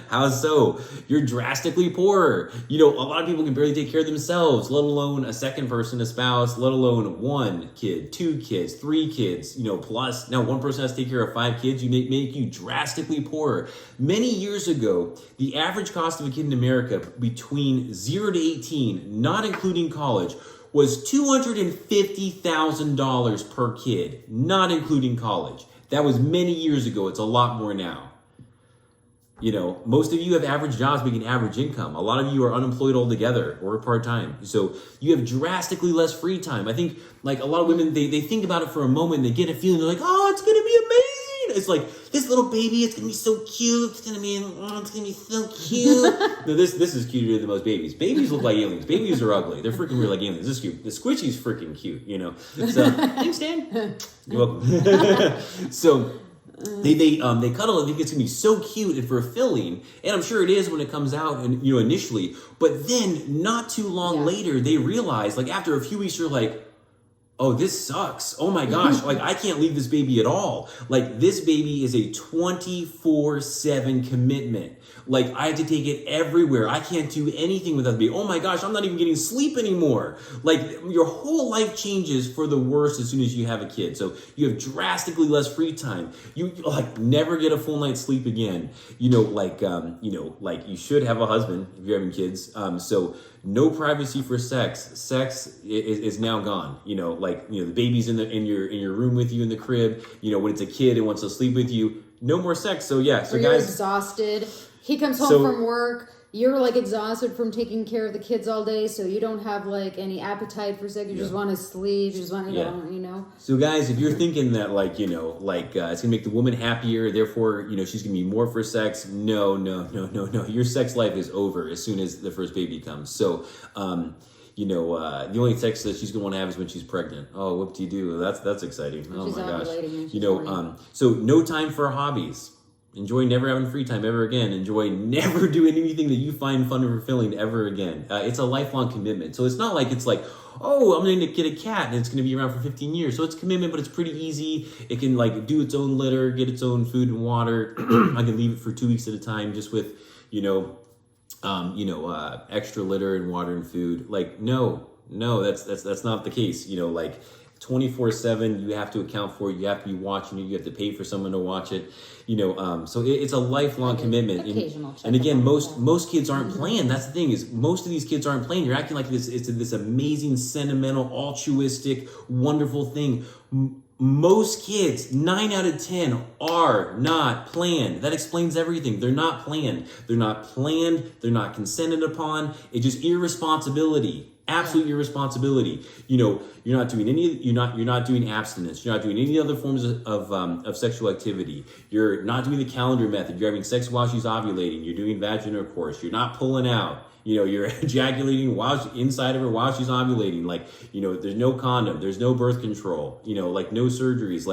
S1: How so? You're drastically poorer. A lot of people can barely take care of themselves, let alone a second person, a spouse, let alone 1 kid, 2 kids, 3 kids, plus now one person has to take care of 5 kids. You make you drastically poorer. Many years ago, the average cost of a kid in America between 0 to 18, not including college, was $250,000 per kid, not including college. That was many years ago. It's a lot more now. Most of you have average jobs making average income. A lot of you are unemployed altogether or part-time. So you have drastically less free time. I think like a lot of women, they think about it for a moment. They get a feeling. They're like, oh, it's going to be amazing. It's like this little baby. It's going to be so cute. It's going to be so cute. No, this is cuter than most babies. Babies look like aliens. Babies are ugly. They're freaking weird like aliens. This is cute. The squishy's freaking cute, So, thanks, Dan. You're welcome. So they cuddle and think it's gonna be so cute and fulfilling, and I'm sure it is when it comes out and initially. But then not too long later, they realize like after a few weeks, you're like, oh, this sucks. Oh my gosh. Like I can't leave this baby at all. Like this baby is a 24/7 commitment. Like I have to take it everywhere. I can't do anything without the baby. Oh my gosh, I'm not even getting sleep anymore. Like your whole life changes for the worse as soon as you have a kid. So you have drastically less free time. You like never get a full night's sleep again. Like you should have a husband if you're having kids. So no privacy for sex. Sex is now gone. The baby's in your room with you in the crib. When it's a kid and wants to sleep with you, no more sex. So yeah. So
S2: or you're
S1: guys,
S2: exhausted. He comes home from work. You're like exhausted from taking care of the kids all day, so you don't have like any appetite for sex. You just want to sleep. You just want to,
S1: So guys, if you're thinking that it's gonna make the woman happier, therefore she's gonna be more for sex. No. Your sex life is over as soon as the first baby comes. So the only sex that she's gonna want to have is when she's pregnant. Oh, whoop-de-doo. That's exciting. Oh my gosh. So no time for hobbies. Enjoy never having free time ever again. Enjoy never doing anything that you find fun or fulfilling ever again. It's a lifelong commitment. So it's not like it's like, oh, I'm going to get a cat and it's going to be around for 15 years. So it's commitment, but it's pretty easy. It can like do its own litter, get its own food and water. I can leave it for 2 weeks at a time just with, extra litter and water and food. Like, no, that's not the case. 24/7, you have to account for it. You have to be watching it. You have to pay for someone to watch it. So it's a lifelong commitment. And again, most kids aren't planned. That's the thing is most of these kids aren't planned. You're acting like it's this amazing, sentimental, altruistic, wonderful thing. Most kids, 9 out of 10, are not planned. That explains everything. They're not planned. They're not planned. They're not consented upon. It's just irresponsibility. Absolute irresponsibility. You're not doing you're not doing abstinence. You're not doing any other forms of sexual activity. You're not doing the calendar method. You're having sex while she's ovulating. You're doing vaginal intercourse. You're not pulling out. You're ejaculating inside of her while she's ovulating. There's no condom. There's no birth control. No surgeries.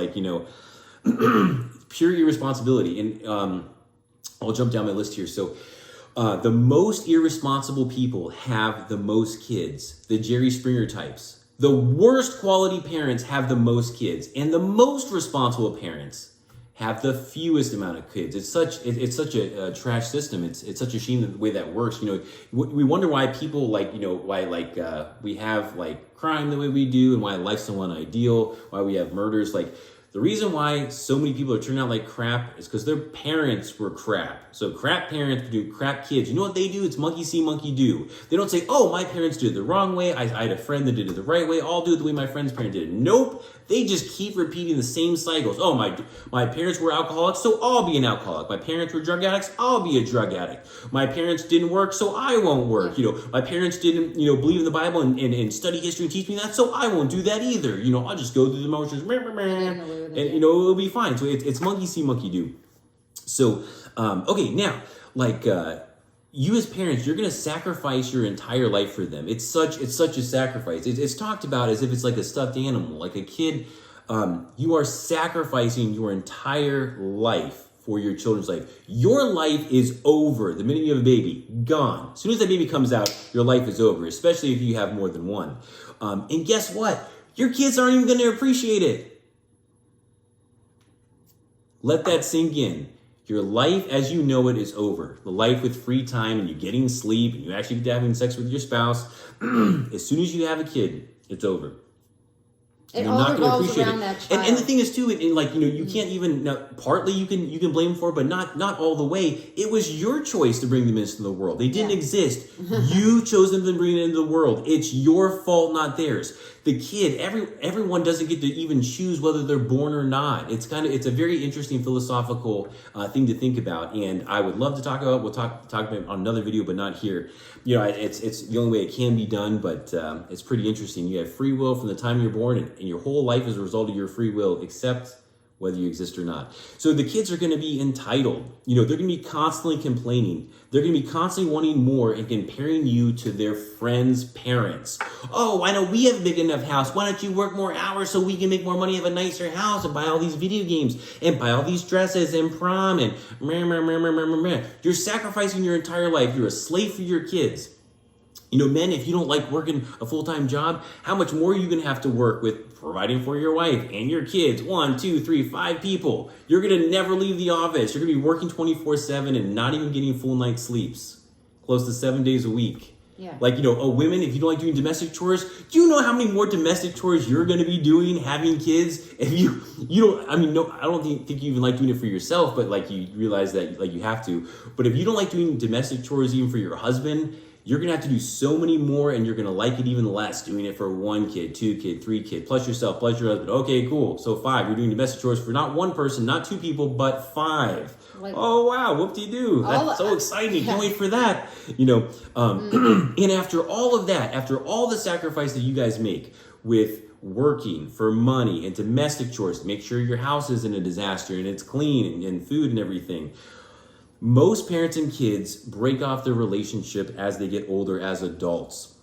S1: Pure irresponsibility. And I'll jump down my list here. So. The most irresponsible people have the most kids, the Jerry Springer types. The worst quality parents have the most kids, and the most responsible parents have the fewest amount of kids. It's such a trash system. It's such a shame the way that works. We wonder why people we have crime the way we do, and why life's so unideal, why we have murders. The reason why so many people are turning out like crap is because their parents were crap. So crap parents produce crap kids. You know what they do? It's monkey see, monkey do. They don't say, oh, my parents did it the wrong way. I had a friend that did it the right way. I'll do it the way my friend's parent did it. Nope. They just keep repeating the same cycles. Oh, my parents were alcoholics, so I'll be an alcoholic. My parents were drug addicts, I'll be a drug addict. My parents didn't work, so I won't work. My parents didn't, believe in the Bible and study history and teach me that, so I won't do that either. I'll just go through the motions, and it'll be fine. So it's monkey see, monkey do. So okay, now you as parents, you're going to sacrifice your entire life for them. It's such a sacrifice. It's talked about as if it's like a stuffed animal, like a kid. You are sacrificing your entire life for your children's life. Your life is over the minute you have a baby. Gone. As soon as that baby comes out, your life is over, especially if you have more than one. And guess what? Your kids aren't even going to appreciate it. Let that sink in. Your life as you know it is over. The life with free time and you getting sleep and you actually get to having sex with your spouse. As soon as you have a kid, it's over.
S2: It
S1: you're
S2: all
S1: not going to
S2: revolves
S1: appreciate
S2: around
S1: it.
S2: that child.
S1: And the thing is too, you can't even, now, partly you can blame for, but not all the way. It was your choice to bring them into the world. They didn't exist. You chose them to bring them into the world. It's your fault, not theirs. The kid, everyone doesn't get to even choose whether they're born or not. It's a very interesting philosophical thing to think about, and I would love to talk about. We'll talk about it on another video, but not here. It's the only way it can be done, but it's pretty interesting. You have free will from the time you're born, and your whole life is a result of your free will, except whether you exist or not. So the kids are going to be entitled. They're going to be constantly complaining. They're going to be constantly wanting more and comparing you to their friends' parents. Oh, I know we have a big enough house. Why don't you work more hours so we can make more money, have a nicer house, and buy all these video games, and buy all these dresses, and prom, and meh, meh, meh, meh, meh, meh, meh. You're sacrificing your entire life. You're a slave for your kids. Men, if you don't like working a full-time job, how much more are you going to have to work with providing for your wife and your kids? 1, 2, 3, 5 people. You're going to never leave the office. You're going to be working 24/7 and not even getting full night sleeps. Close to 7 days a week.
S2: Yeah.
S1: Women, if you don't like doing domestic chores, do you know how many more domestic chores you're going to be doing having kids? If you don't, I don't think you even like doing it for yourself, but you realize that you have to. But if you don't like doing domestic chores even for your husband, you're going to have to do so many more, and you're going to like it even less doing it for 1 kid, 2 kid, 3 kid, plus yourself, plus your husband. Okay, cool. So 5. You're doing domestic chores for not 1 person, not 2 people, but 5. Oh, wow. Whoop-de-doo. That's so exciting. Can't wait for that. And after all of that, after all the sacrifice that you guys make with working for money and domestic chores, make sure your house isn't a disaster and it's clean and food and everything, most parents and kids break off their relationship as they get older as adults.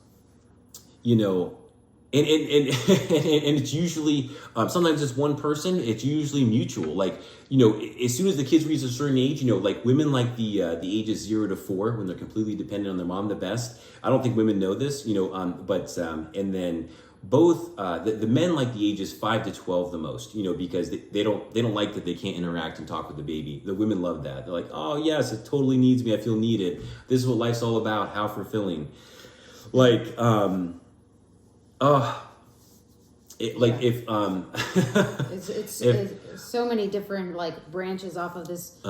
S1: And it's usually, sometimes it's one person, it's usually mutual. As soon as the kids reach a certain age, women like the ages 0 to 4, when they're completely dependent on their mom the best. I don't think women know this, and then both the men like the ages 5 to 12 the most, because they don't like that they can't interact and talk with the baby. The women love that. They're like, oh yes, it totally needs me. I feel needed. This is what life's all about. How fulfilling.
S2: It's so many different branches off of this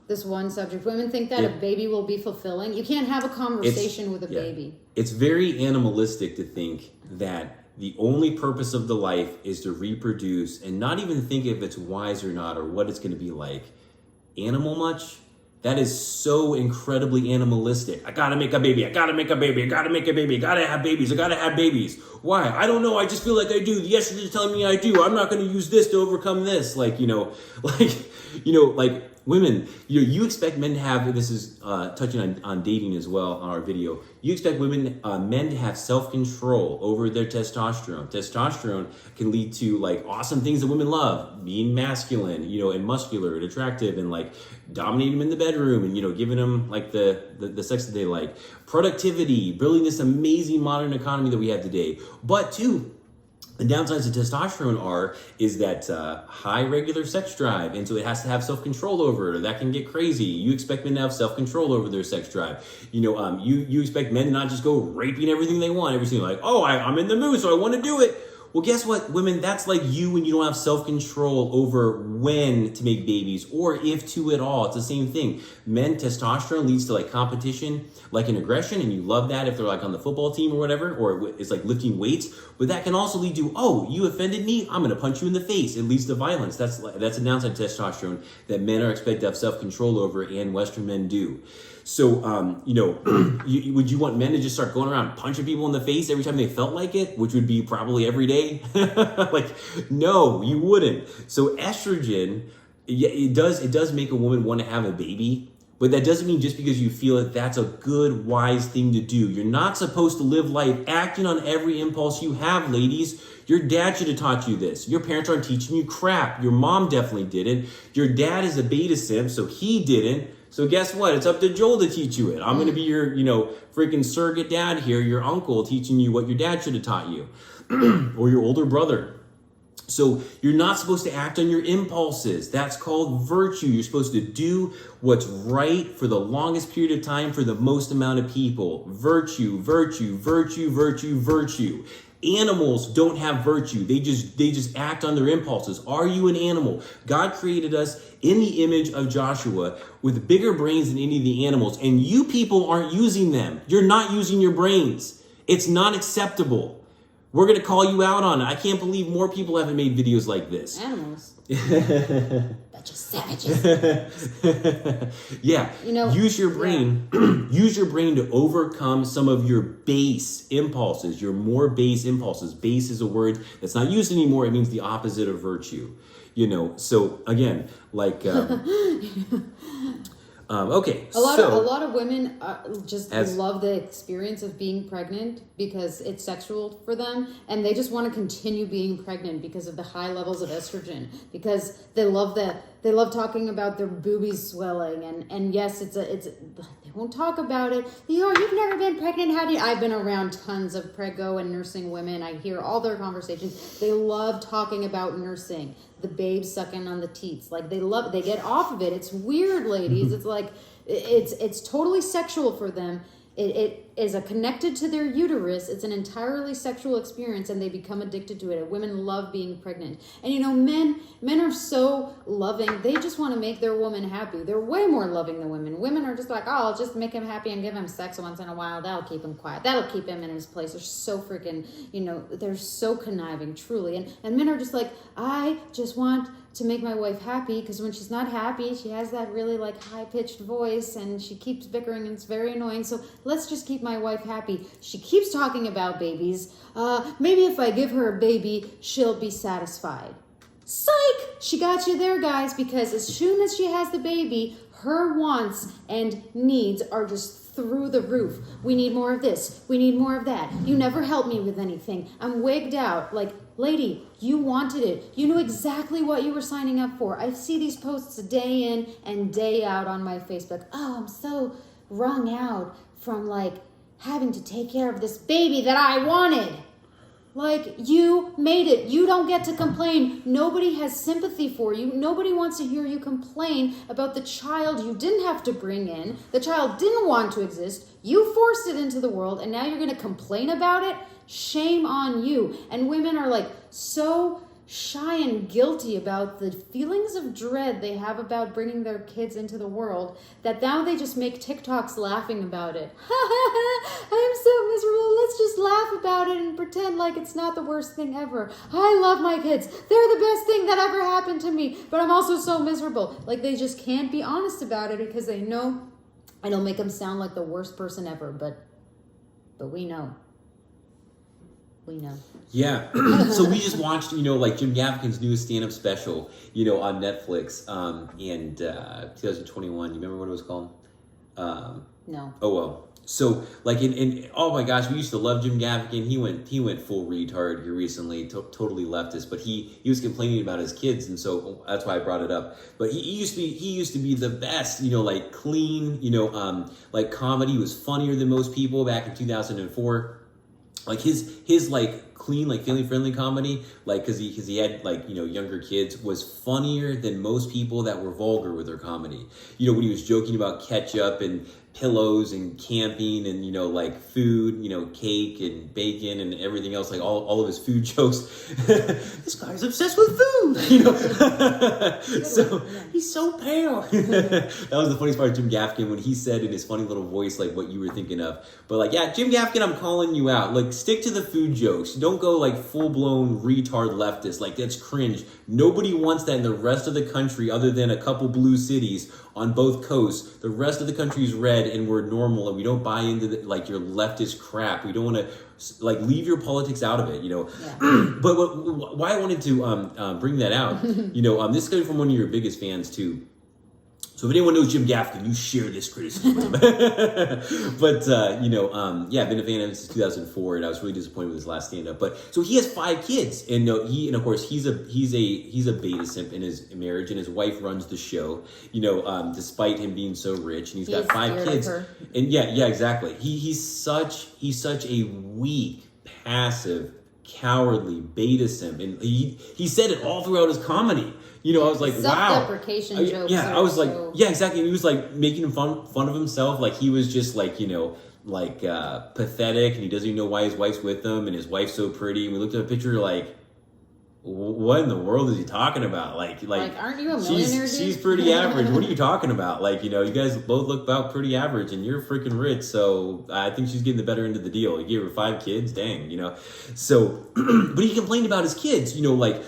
S2: this one subject. Women think that a baby will be fulfilling. You can't have a conversation with a baby.
S1: It's very animalistic to think that the only purpose of the life is to reproduce and not even think if it's wise or not or what it's going to be like. Animal much? That is so incredibly animalistic. I gotta make a baby. I gotta make a baby. I gotta make a baby. I gotta have babies. I gotta have babies. Why? I don't know. I just feel like I do. The estrogen's telling me I do. I'm not going to use this to overcome this. Women, you expect men to have, this is touching on dating as well on our video, you expect men to have self-control over their testosterone. Testosterone can lead to awesome things that women love, being masculine, and muscular and attractive and dominating them in the bedroom and, giving them the sex that they like. Productivity, building this amazing modern economy that we have today. But too, the downsides of testosterone is that high regular sex drive, and so it has to have self-control over it, or that can get crazy. You expect men to have self-control over their sex drive. You expect men to not just go raping everything they want, everything I'm in the mood, so I want to do it. Well, guess what, women? That's like you when you don't have self-control over when to make babies or if to at all. It's the same thing. Men, testosterone leads to competition, an aggression, and you love that if they're on the football team or whatever, or it's lifting weights. But that can also lead to, oh, you offended me, I'm going to punch you in the face. It leads to violence. That's a downside to testosterone that men are expected to have self-control over, and Western men do. So, would you want men to just start going around punching people in the face every time they felt like it, which would be probably every day? No, you wouldn't. So estrogen, it does make a woman want to have a baby, But that doesn't mean just because you feel it, that's a good, wise thing to do. You're not supposed to live life acting on every impulse you have, ladies. Your dad should have taught you this. Your parents aren't teaching you crap. Your mom definitely didn't. Your dad is a beta simp, so he didn't. So guess what? It's up to Joel to teach you it. I'm going to be your, freaking surrogate dad here, your uncle, teaching you what your dad should have taught you. Or your older brother. So you're not supposed to act on your impulses. That's called virtue. You're supposed to do what's right for the longest period of time for the most amount of people. Virtue, virtue, virtue, virtue, virtue. Animals don't have virtue. They just act on their impulses. Are you an animal? God created us in the image of Joshua with bigger brains than any of the animals, and you people aren't using them. You're not using your brains. It's not acceptable. We're going to call you out on it. I can't believe more people haven't made videos like this.
S2: Animals. Bunch of savages.
S1: Yeah. Use your brain. Yeah. Use your brain to overcome some of your base impulses, your more base impulses. Base is a word that's not used anymore. It means the opposite of virtue. So again, like... okay,
S2: a lot of women love the experience of being pregnant because it's sexual for them, and they just want to continue being pregnant because of the high levels of estrogen, because they love talking about their boobies swelling, and yes, it's they won't talk about it. You've never been pregnant. I've been around tons of prego and nursing women. I hear all their conversations. They love talking about nursing. The babe sucking on the teats. Like they get off of it. It's weird, ladies. It's like, it's totally sexual for them. It is connected to their uterus. It's an entirely sexual experience, and they become addicted to it. Women love being pregnant. And men are so loving. They just want to make their woman happy. They're way more loving than women. Women are just like, I'll just make him happy and give him sex once in a while. That'll keep him quiet. That'll keep him in his place. They're so freaking, they're so conniving, truly. And men are just like, I just want to make my wife happy, because when she's not happy, she has that really like high-pitched voice, and she keeps bickering, and it's very annoying. So let's just keep my wife happy. She keeps talking about babies. Maybe if I give her a baby, she'll be satisfied. Psych! She got you there, guys, because as soon as she has the baby, her wants and needs are just through the roof. We need more of this. We need more of that. You never help me with anything. I'm wigged out. Like, lady, you wanted it. You knew exactly what you were signing up for. I see these posts day in and day out on my Facebook. Oh, I'm so wrung out from having to take care of this baby that I wanted. Like, you made it. You don't get to complain. Nobody has sympathy for you. Nobody wants to hear you complain about the child you didn't have to bring in. The child didn't want to exist. You forced it into the world, and now you're going to complain about it? Shame on you. And women are so shy and guilty about the feelings of dread they have about bringing their kids into the world that now they just make TikToks laughing about it. I am so miserable. Let's just laugh about it and pretend like it's not the worst thing ever. I love my kids. They're the best thing that ever happened to me, but I'm also so miserable. Like, they just can't be honest about it because they know it'll make them sound like the worst person ever, but we know. We know. Yeah.
S1: So we just watched, Jim Gaffigan's new stand-up special, on Netflix, in 2021. You remember what it was called?
S2: No.
S1: Oh, well. So, oh my gosh, we used to love Jim Gaffigan. He went full retard here recently, totally leftist. But he was complaining about his kids, and so that's why I brought it up. But he used to be the best, clean, comedy. He was funnier than most people back in 2004. His clean, family friendly comedy, because he had younger kids, was funnier than most people that were vulgar with their comedy. When he was joking about ketchup and pillows and camping and food, cake and bacon and everything else, all of his food jokes. This guy's obsessed with food, so he's so pale. That was the funniest part of Jim Gaffigan, when he said in his funny little voice what you were thinking of. But Jim Gaffigan, I'm calling you out. Stick to the food jokes. Don't go full-blown retard leftist. That's cringe. Nobody wants that in the rest of the country other than a couple blue cities on both coasts. The rest of the country is red, and we're normal, and we don't buy into your leftist crap. We don't want to leave your politics out of it, Yeah. But why I wanted to bring that out, this is coming from one of your biggest fans too. So if anyone knows Jim Gaffigan, you share this criticism with him. But, I've been a fan of him since 2004, and I was really disappointed with his last stand-up. But so he has 5 kids, and of course he's a beta simp in his marriage, and his wife runs the show. Despite him being so rich, and he's got 5 kids. And yeah, exactly. He's such a weak, passive, cowardly beta simp, and he said it all throughout his comedy. I was like, wow.
S2: Self-deprecation jokes.
S1: Yeah, I was like, yeah, exactly. And he was like making fun of himself. Like he was just like, pathetic, and he doesn't even know why his wife's with him, and his wife's so pretty. And we looked at a picture like, what in the world is he talking about? Like
S2: aren't you a millionaire?
S1: She's pretty average. What are you talking about? You guys both look about pretty average, and you're freaking rich. So I think she's getting the better end of the deal. He gave her 5 kids. Dang, So, but he complained about his kids. Look,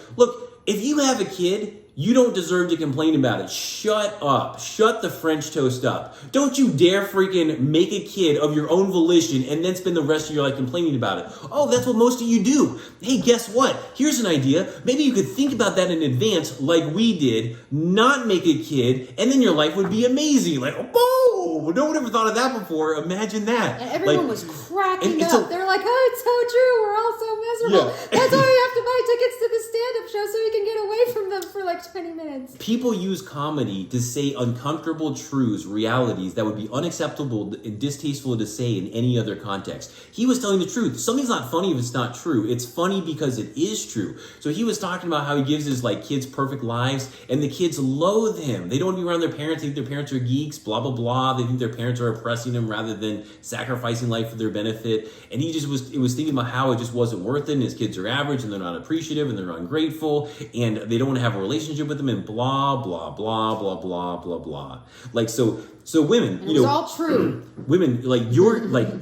S1: if you have a kid, you don't deserve to complain about it. Shut up. Shut the French toast up. Don't you dare freaking make a kid of your own volition and then spend the rest of your life complaining about it. Oh, that's what most of you do. Hey, guess what? Here's an idea. Maybe you could think about that in advance like we did, not make a kid, and then your life would be amazing. Boom! No one ever thought of that before. Imagine that.
S2: And everyone was cracking up. They're like, oh, it's so true. We're all so miserable. Yeah. That's why we have to buy tickets to the stand-up show so we can get away from them for 20 minutes. People
S1: use comedy to say uncomfortable truths, realities that would be unacceptable and distasteful to say in any other context. He was telling the truth. Something's not funny if it's not true. It's funny because it is true. So he was talking about how he gives his kids perfect lives, and the kids loathe him. They don't want to be around their parents. They think their parents are geeks, blah, blah, blah. They think their parents are oppressing them rather than sacrificing life for their benefit. And he just was thinking about how it just wasn't worth it, and his kids are average, and they're not appreciative, and they're ungrateful, and they don't want to have a relationship with them, and blah, blah, blah, blah, blah, blah, blah. So women,
S2: and it was all true.
S1: Women,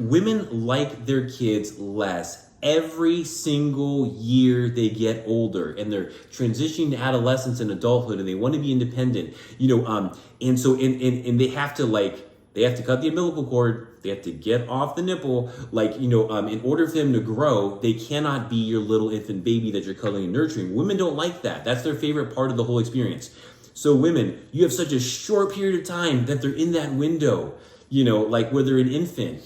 S1: women like their kids less every single year they get older, and they're transitioning to adolescence and adulthood, and they want to be independent, and so they have to cut the umbilical cord. They have to get off the nipple. In order for them to grow, they cannot be your little infant baby that you're cuddling and nurturing. Women don't like that. That's their favorite part of the whole experience. So women, you have such a short period of time that they're in that window, where they're an infant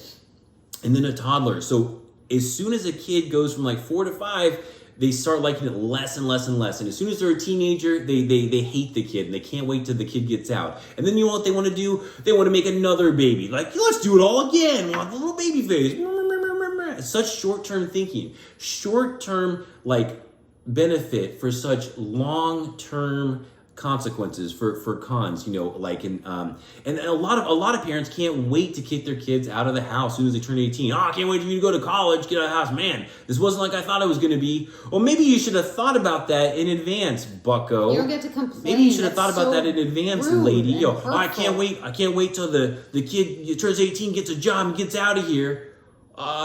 S1: and then a toddler. So as soon as a kid goes from 4 to 5, they start liking it less and less and less. And as soon as they're a teenager, they hate the kid, and they can't wait till the kid gets out. And then you know what they want to do? They want to make another baby. Let's do it all again. Want the little baby face. Such short-term thinking. Short-term, benefit for such long-term consequences for cons, and a lot of parents can't wait to kick their kids out of the house as soon as they turn 18. I can't wait for you to go to college, get out of the house. Man, this wasn't like I thought it was going to be. Well, maybe you should have thought about that in advance, bucko.
S2: You don't get to complain.
S1: Maybe you should have thought about that in advance, lady. I can't wait till the kid turns 18, gets a job, and gets out of here.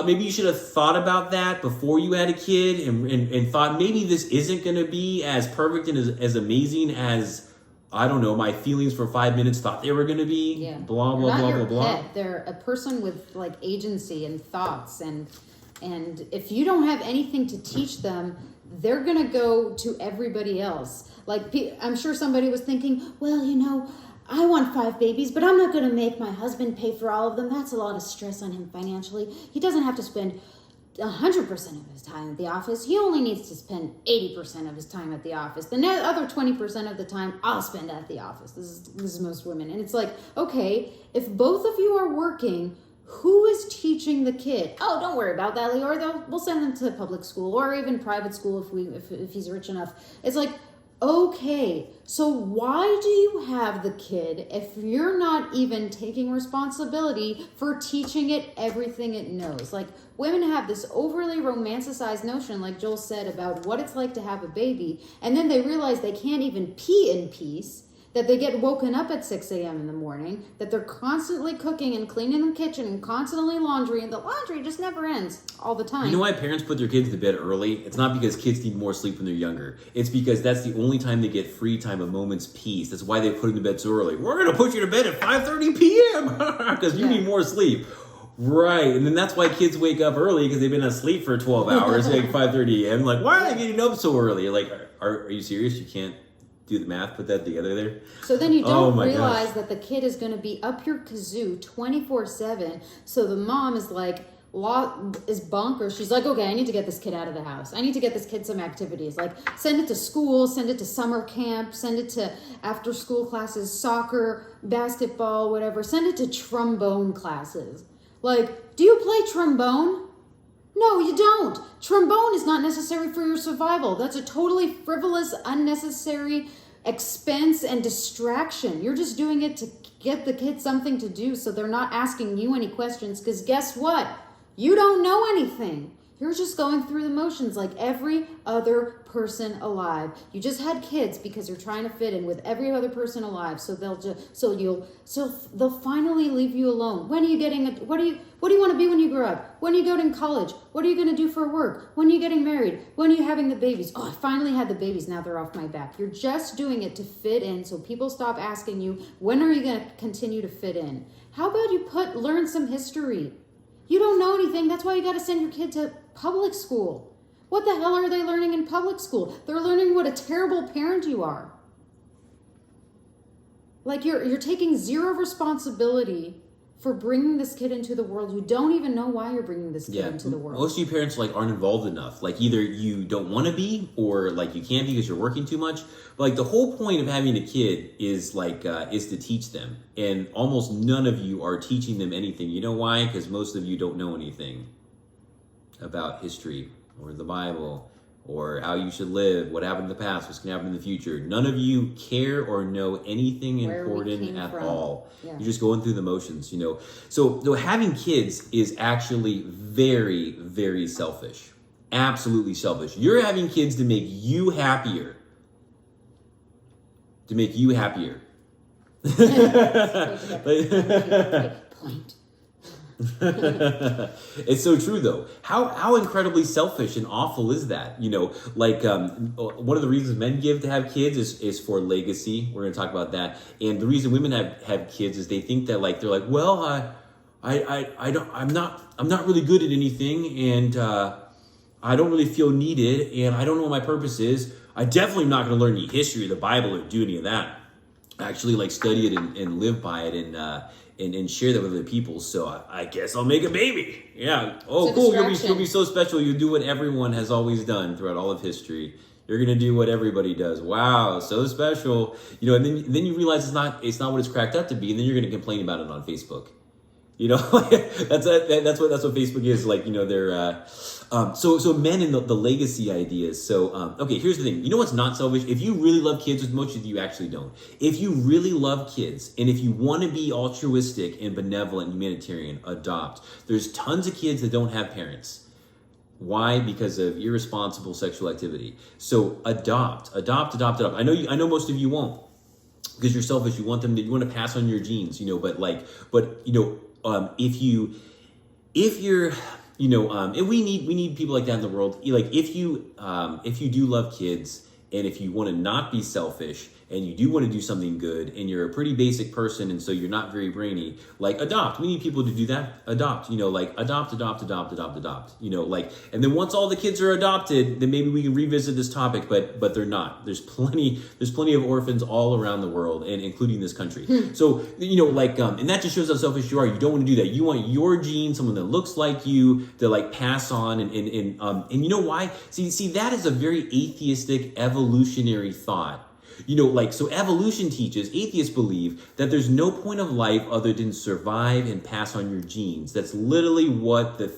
S1: Maybe you should have thought about that before you had a kid, and thought maybe this isn't going to be as perfect and as amazing as, I don't know, my feelings for 5 minutes thought they were going to be.
S2: Yeah.
S1: Blah, blah, blah, blah, blah.
S2: They're a person with agency and thoughts, and if you don't have anything to teach them, they're going to go to everybody else. I'm sure somebody was thinking, well, I want 5 babies, but I'm not going to make my husband pay for all of them. That's a lot of stress on him financially. He doesn't have to spend 100% of his time at the office. He only needs to spend 80% of his time at the office. The other 20% of the time, I'll spend at the office. This is most women. And it's okay, if both of you are working, who is teaching the kid? Oh, don't worry about that, Leora. We'll send them to public school or even private school if he's rich enough. It's okay, so why do you have the kid if you're not even taking responsibility for teaching it everything it knows? Women have this overly romanticized notion, like Joel said, about what it's like to have a baby, and then they realize they can't even pee in peace, that they get woken up at 6 a.m. in the morning, that they're constantly cooking and cleaning the kitchen and constantly laundry, and the laundry just never ends all the time.
S1: You know why parents put their kids to bed early? It's not because kids need more sleep when they're younger. It's because that's the only time they get free time, a moment's peace. That's why they put them to bed so early. We're going to put you to bed at 5:30 p.m. because you need more sleep. Right, and then that's why kids wake up early, because they've been asleep for 12 hours, 5:30 a.m. Why are they getting up so early? Are you serious? You can't do the math, put that together there.
S2: So then you don't
S1: my
S2: realize
S1: gosh.
S2: that the kid is going to be up your kazoo 24/7. So the mom is like, is bonkers. She's like, okay, I need to get this kid out of the house. I need to get this kid some activities. Like, send it to school, send it to summer camp, send it to after school classes, soccer, basketball, whatever. Send it to trombone classes. Like, do you play trombone? No, you don't. Trombone is not necessary for your survival. That's a totally frivolous, unnecessary expense and distraction. You're just doing it to get the kids something to do so they're not asking you any questions, because guess what? You don't know anything. You're just going through the motions like every other person alive. You just had kids because you're trying to fit in with every other person alive. So they'll finally leave you alone. When are you getting what do you want to be when you grow up? When are you going to college? What are you going to do for work? When are you getting married? When are you having the babies? Oh, I finally had the babies. Now they're off my back. You're just doing it to fit in so people stop asking you, when are you going to continue to fit in? How about you learn some history? You don't know anything. That's why you got to send your kid to public school. What the hell are they learning in public school? They're learning what a terrible parent you are. Like you're taking zero responsibility for bringing this kid into the world. You don't even know why you're bringing this kid into the world.
S1: Most of you parents aren't involved enough. Like either you don't want to be, or like you can't because you're working too much. But like the whole point of having a kid is to teach them, and almost none of you are teaching them anything. You know why? Because most of you don't know anything about history or the Bible or how you should live, what happened in the past, what's going to happen in the future. None of you care or know anything important at all. Yeah. You're just going through the motions, So having kids is actually very, very selfish. Absolutely selfish. You're having kids to make you happier. Point. It's so true though. How incredibly selfish and awful is that? One of the reasons men give to have kids is for legacy. We're going to talk about that. And the reason women have kids is they think that I'm not really good at anything, and I don't really feel needed, and I don't know what my purpose is. I definitely am not going to learn any history of the Bible or do any of that. I actually study it and live by it and share that with other people. So I guess I'll make a baby. Yeah. Oh, cool. You'll be so special. You'll do what everyone has always done throughout all of history. You're going to do what everybody does. Wow, so special. And then you realize it's not what it's cracked up to be, and then you're going to complain about it on Facebook. That's what Facebook is like. They're so men and the legacy ideas. So okay, here's the thing. You know what's not selfish? If you really love kids, which most of you actually don't. If you really love kids, and if you want to be altruistic and benevolent, and humanitarian, adopt. There's tons of kids that don't have parents. Why? Because of irresponsible sexual activity. So adopt. I know most of you won't, because you're selfish. You want to pass on your genes. If we need people like that in the world. If you do love kids, and if you want to not be selfish, and you do want to do something good, and you're a pretty basic person, and so you're not very brainy, adopt. We need people to do that. Adopt. Adopt. And then once all the kids are adopted, then maybe we can revisit this topic. But they're not. There's plenty of orphans all around the world, and including this country. So and that just shows how selfish you are. You don't want to do that. You want your gene, someone that looks like you, to pass on, and you know why? See, that is a very atheistic, evolutionary thought. So evolution teaches, atheists believe that there's no point of life other than survive and pass on your genes. That's literally what the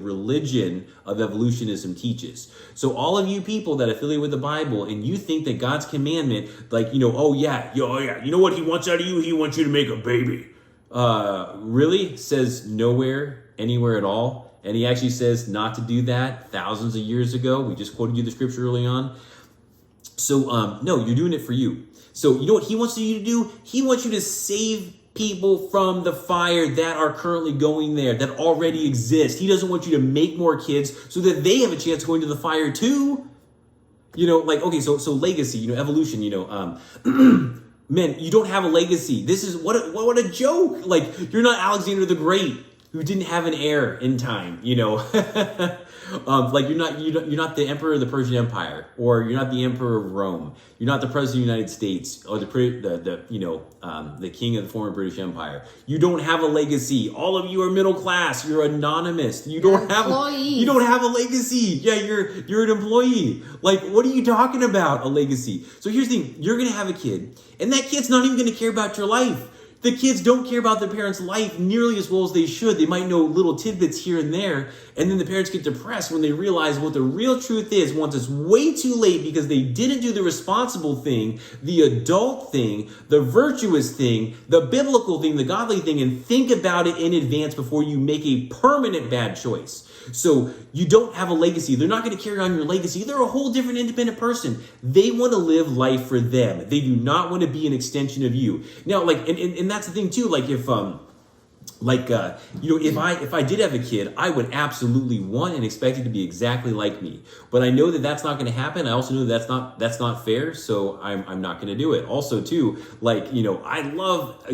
S1: religion of evolutionism teaches. So all of you people that affiliate with the Bible, and you think that God's commandment, you know what he wants out of you? He wants you to make a baby. Really? Says nowhere, anywhere at all. And he actually says not to do that thousands of years ago. We just quoted you the scripture early on. So, no, you're doing it for you. So, you know what he wants you to do? He wants you to save people from the fire that are currently going there, that already exist. He doesn't want you to make more kids so that they have a chance going to the fire too. Okay, so legacy, evolution, men, you don't have a legacy. This is, what a joke. You're not Alexander the Great, who didn't have an heir in time, Like you're not the emperor of the Persian Empire, or you're not the emperor of Rome. You're not the president of the United States, or the king of the former British Empire. You don't have a legacy. All of you are middle class. You're anonymous. You don't have a legacy. Yeah, you're an employee. Like, what are you talking about? A legacy. So here's the thing: you're gonna have a kid, and that kid's not even gonna care about your life. The kids don't care about their parents' life nearly as well as they should. They might know little tidbits here and there, and then the parents get depressed when they realize what the real truth is once it's way too late because they didn't do the responsible thing, the adult thing, the virtuous thing, the biblical thing, the godly thing, and think about it in advance before you make a permanent bad choice. So you don't have a legacy. They're not going to carry on your legacy. They're a whole different independent person. They want to live life for them. They do not want to be an extension of you. Now, like, and that's the thing too. Like if if I did have a kid, I would absolutely want and expect it to be exactly like me. But I know that that's not going to happen. I also know that that's not fair. So I'm not going to do it. Also too, I love,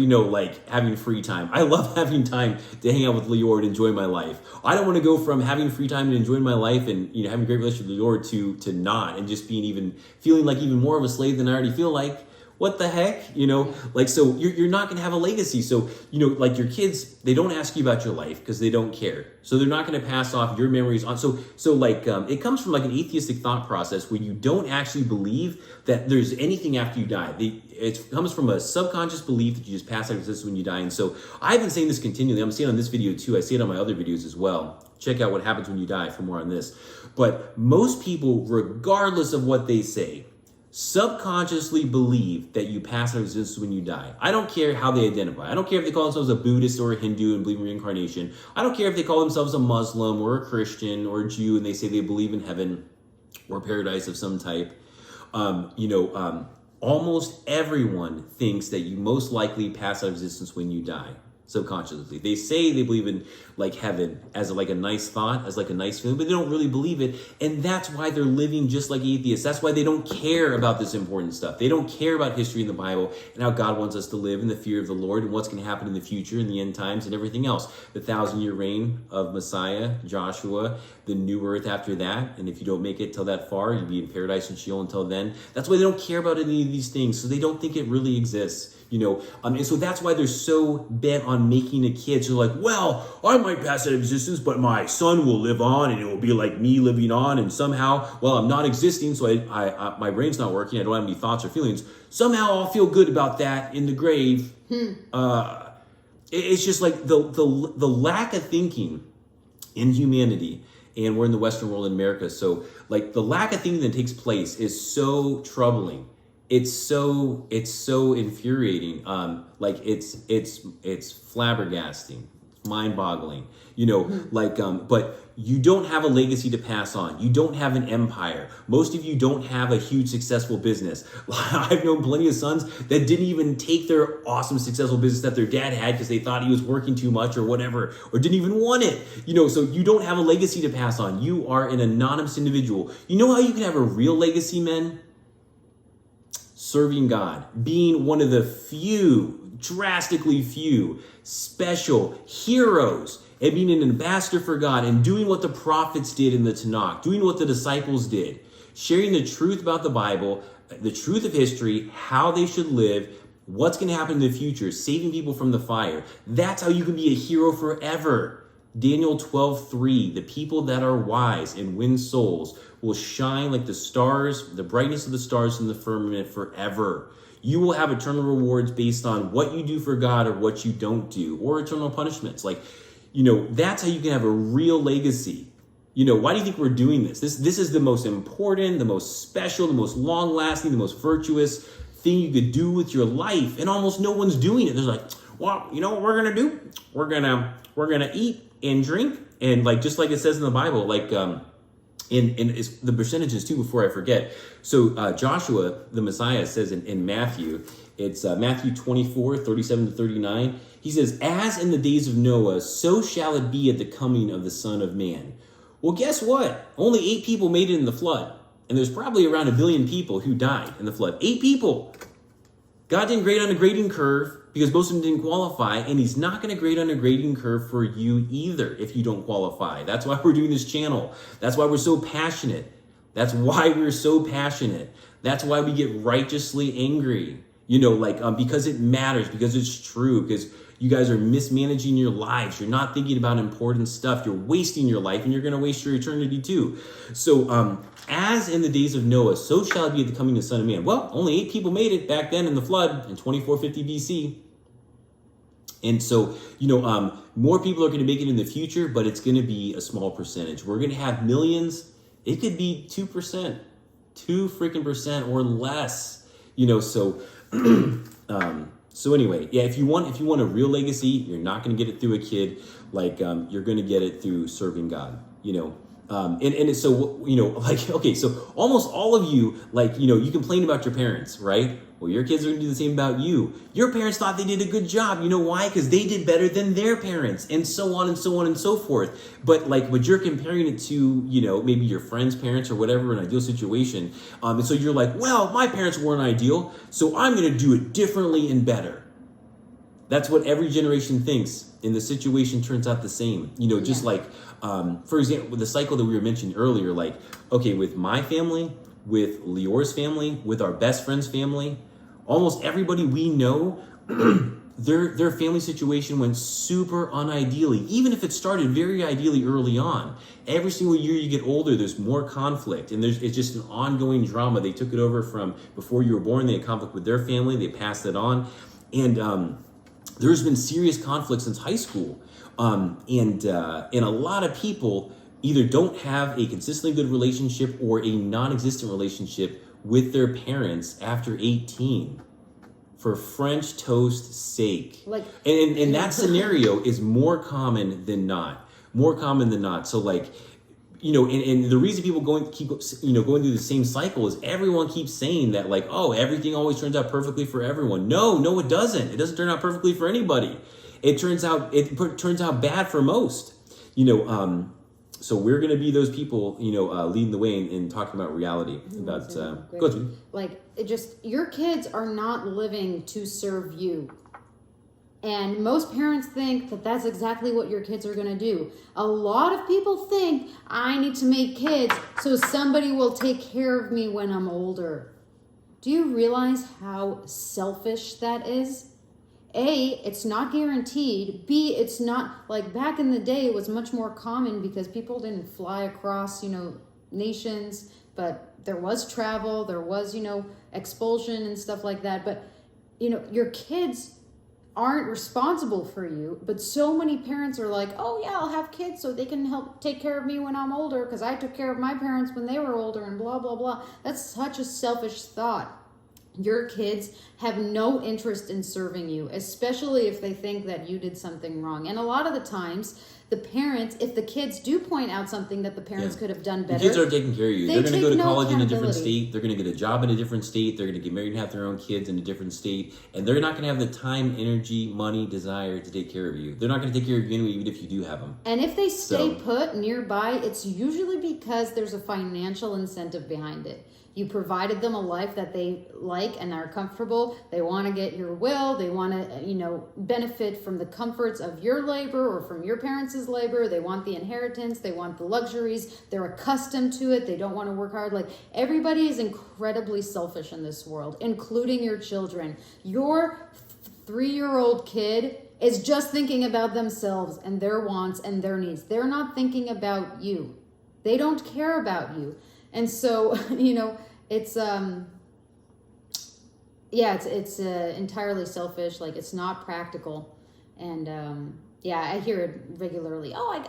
S1: having free time. I love having time to hang out with Lior and enjoy my life. I don't want to go from having free time and enjoying my life and, having a great relationship with Lior to not, and just feeling like even more of a slave than I already feel like. What the heck? So you're not going to have a legacy. So, your kids, they don't ask you about your life because they don't care. So they're not going to pass off your memories on. It comes from an atheistic thought process where you don't actually believe that there's anything after you die. It comes from a subconscious belief that you just pass out of existence when you die. And so I've been saying this continually. I'm saying it on this video too. I say it on my other videos as well. Check out what happens when you die for more on this. But most people, regardless of what they say, subconsciously believe that you pass out of existence when you die. I don't care how they identify. I don't care if they call themselves a Buddhist or a Hindu and believe in reincarnation. I don't care if they call themselves a Muslim or a Christian or a Jew and they say they believe in heaven or paradise of some type. Almost everyone thinks that you most likely pass out of existence when you die. Subconsciously. They say they believe in heaven as a nice thought, as a nice feeling, but they don't really believe it. And that's why they're living just like atheists. That's why they don't care about this important stuff. They don't care about history in the Bible and how God wants us to live in the fear of the Lord and what's going to happen in the future, in the end times and everything else. The 1,000-year reign of Messiah, Joshua, the new earth after that. And if you don't make it till that far, you'll be in paradise and Sheol until then. That's why they don't care about any of these things. So they don't think it really exists. And so that's why they're so bent on making a kid. So I might pass out of existence, but my son will live on and it will be like me living on. And somehow, I'm not existing, so I my brain's not working. I don't have any thoughts or feelings. Somehow I'll feel good about that in the grave. It's just the lack of thinking in humanity. And we're in the Western world in America. So the lack of thinking that takes place is so troubling. It's so infuriating. It's flabbergasting, mind-boggling. But you don't have a legacy to pass on. You don't have an empire. Most of you don't have a huge successful business. I've known plenty of sons that didn't even take their awesome successful business that their dad had because they thought he was working too much or whatever, or didn't even want it. So you don't have a legacy to pass on. You are an anonymous individual. You know how you can have a real legacy, men? Serving God, being one of the few, drastically few, special heroes, and being an ambassador for God, and doing what the prophets did in the Tanakh, doing what the disciples did, sharing the truth about the Bible, the truth of history, how they should live, what's going to happen in the future, saving people from the fire. That's how you can be a hero forever. Daniel 12:3, the people that are wise and win souls will shine like the stars, the brightness of the stars in the firmament forever. You will have eternal rewards based on what you do for God or what you don't do, or eternal punishments. That's how you can have a real legacy. Why do you think we're doing this? This is the most important, the most special, the most long-lasting, the most virtuous thing you could do with your life, and almost no one's doing it. They're what we're gonna do? We're gonna eat and drink, and just like it says in the Bible, in the percentages too, before I forget. So Joshua, the Messiah, says in Matthew, it's Matthew 24:37-39. He says, "As in the days of Noah, so shall it be at the coming of the Son of Man." Well, guess what? Only 8 people made it in the flood, and there's probably around 1 billion people who died in the flood. 8 people. God didn't grade on a grading curve because most of them didn't qualify, and he's not going to grade on a grading curve for you either if you don't qualify. That's why we're doing this channel. That's why we're so passionate. That's why we're so passionate. That's why we get righteously angry, because it matters, because it's true, because you guys are mismanaging your lives. You're not thinking about important stuff. You're wasting your life, and you're going to waste your eternity too. So, as in the days of Noah, so shall it be at the coming of the Son of Man. Well, only 8 people made it back then in the flood in 2450 BC. And so, more people are going to make it in the future, but it's going to be a small percentage. We're going to have millions. It could be 2%, 2% or less, so, so anyway, yeah, if you want a real legacy, you're not going to get it through a kid. You're going to get it through serving God, and so, okay, so almost all of you, you complain about your parents, right? Well, your kids are going to do the same about you. Your parents thought they did a good job. You know why? Because they did better than their parents, and so on and so on and so forth. But but you're comparing it to, maybe your friend's parents or whatever, an ideal situation. And so you're like, well, my parents weren't ideal, so I'm going to do it differently and better. That's what every generation thinks, and the situation turns out the same. Just for example, with the cycle that we were mentioning earlier, with my family, with Lior's family, with our best friend's family, almost everybody we know, their family situation went super unideally, even if it started very ideally early on. Every single year you get older, there's more conflict, and it's just an ongoing drama. They took it over from before you were born. They had conflict with their family. They passed it on, and there's been serious conflict since high school, and a lot of people either don't have a consistently good relationship or a non-existent relationship with their parents after 18 for French toast's sake. And that scenario is more common than not. So and the reason people keep going through the same cycle is everyone keeps saying that everything always turns out perfectly for everyone. No, it doesn't. It doesn't turn out perfectly for anybody. It turns out bad for most. So we're going to be those people, leading the way in talking about reality. About go ahead.
S2: Your kids are not living to serve you. And most parents think that that's exactly what your kids are going to do. A lot of people think, I need to make kids so somebody will take care of me when I'm older. Do you realize how selfish that is? A, it's not guaranteed. B, it's not, back in the day, it was much more common because people didn't fly across, nations, but there was travel, there was, expulsion and stuff like that. But, your kids aren't responsible for you, but so many parents are like, oh yeah, I'll have kids so they can help take care of me when I'm older because I took care of my parents when they were older and blah, blah, blah. That's such a selfish thought. Your kids have no interest in serving you, especially if they think that you did something wrong. And a lot of the times, the parents, if the kids do point out something that the parents could have done better,
S1: the kids are taking care of you. They're going to go to college in a different state. They're going to get a job in a different state. They're going to get married and have their own kids in a different state. And they're not going to have the time, energy, money, desire to take care of you. They're not going to take care of you anyway, even if you do have them.
S2: And if they stay put nearby, it's usually because there's a financial incentive behind it. You provided them a life that they like and are comfortable. They want to get your will. They want to, benefit from the comforts of your labor or from your parents' labor. They want the inheritance. They want the luxuries. They're accustomed to it. They don't want to work hard. Everybody is incredibly selfish in this world, including your children. Your 3-year-old kid is just thinking about themselves and their wants and their needs. They're not thinking about you. They don't care about you. And so, it's it's entirely selfish. It's not practical. And I hear it regularly. Oh,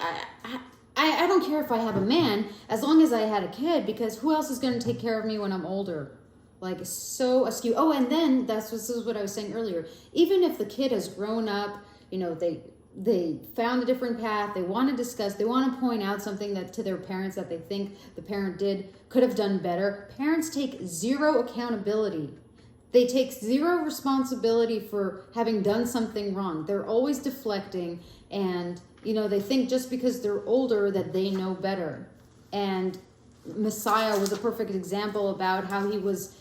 S2: I don't care if I have a man as long as I had a kid, because who else is going to take care of me when I'm older? So askew. Oh, and then this is what I was saying earlier. Even if the kid has grown up, they found a different path, they want to discuss, they want to point out something that to their parents that they think the parent could have done better. Parents take zero accountability. They take zero responsibility for having done something wrong. They're always deflecting, and they think just because they're older that they know better. And Messiah was a perfect example about how he was,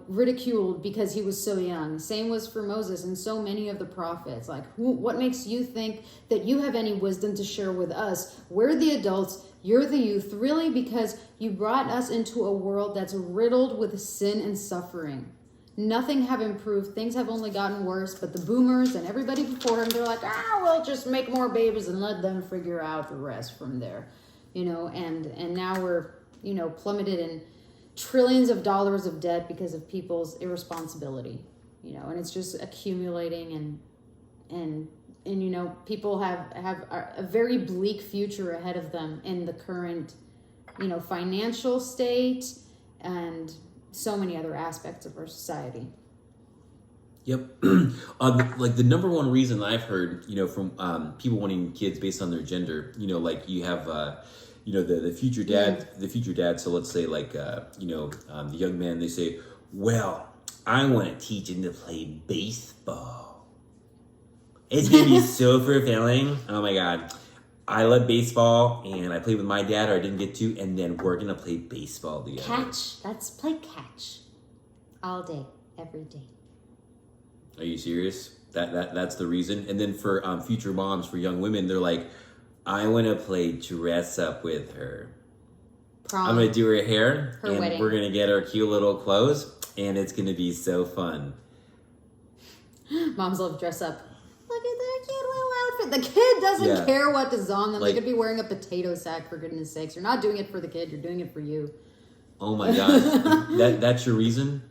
S2: ridiculed because he was so young. Same was for Moses and so many of the prophets. Like, what makes you think that you have any wisdom to share with us? We're the adults, you're the youth, really, because you brought us into a world that's riddled with sin and suffering. Nothing have improved. Things have only gotten worse, but the boomers and everybody before him, they're like, we'll just make more babies and let them figure out the rest from there. And now we're, plummeted in trillions of dollars of debt because of people's irresponsibility, and it's just accumulating and people have a very bleak future ahead of them in the current, financial state and so many other aspects of our society.
S1: Yep. Like the number one reason I've heard, from people wanting kids based on their gender, like you have, the future dad, So let's say the young man, they say, well, I want to teach him to play baseball. It's going to be so fulfilling. Oh my God. I love baseball and I played with my dad, or I didn't get to, and then we're going to play baseball together.
S2: Catch. Let's play catch. All day, every day.
S1: Are you serious? That's the reason? And then for future moms, for young women, they're like, I want to play dress up with her.
S2: Prom.
S1: I'm going to do her hair,
S2: her
S1: and
S2: wedding.
S1: We're going to get her cute little clothes, and it's going to be so fun.
S2: Moms love dress up. Look at that cute little outfit. The kid doesn't care what is on them. They could be wearing a potato sack, for goodness sakes. You're not doing it for the kid. You're doing it for you.
S1: Oh my God. That's your reason?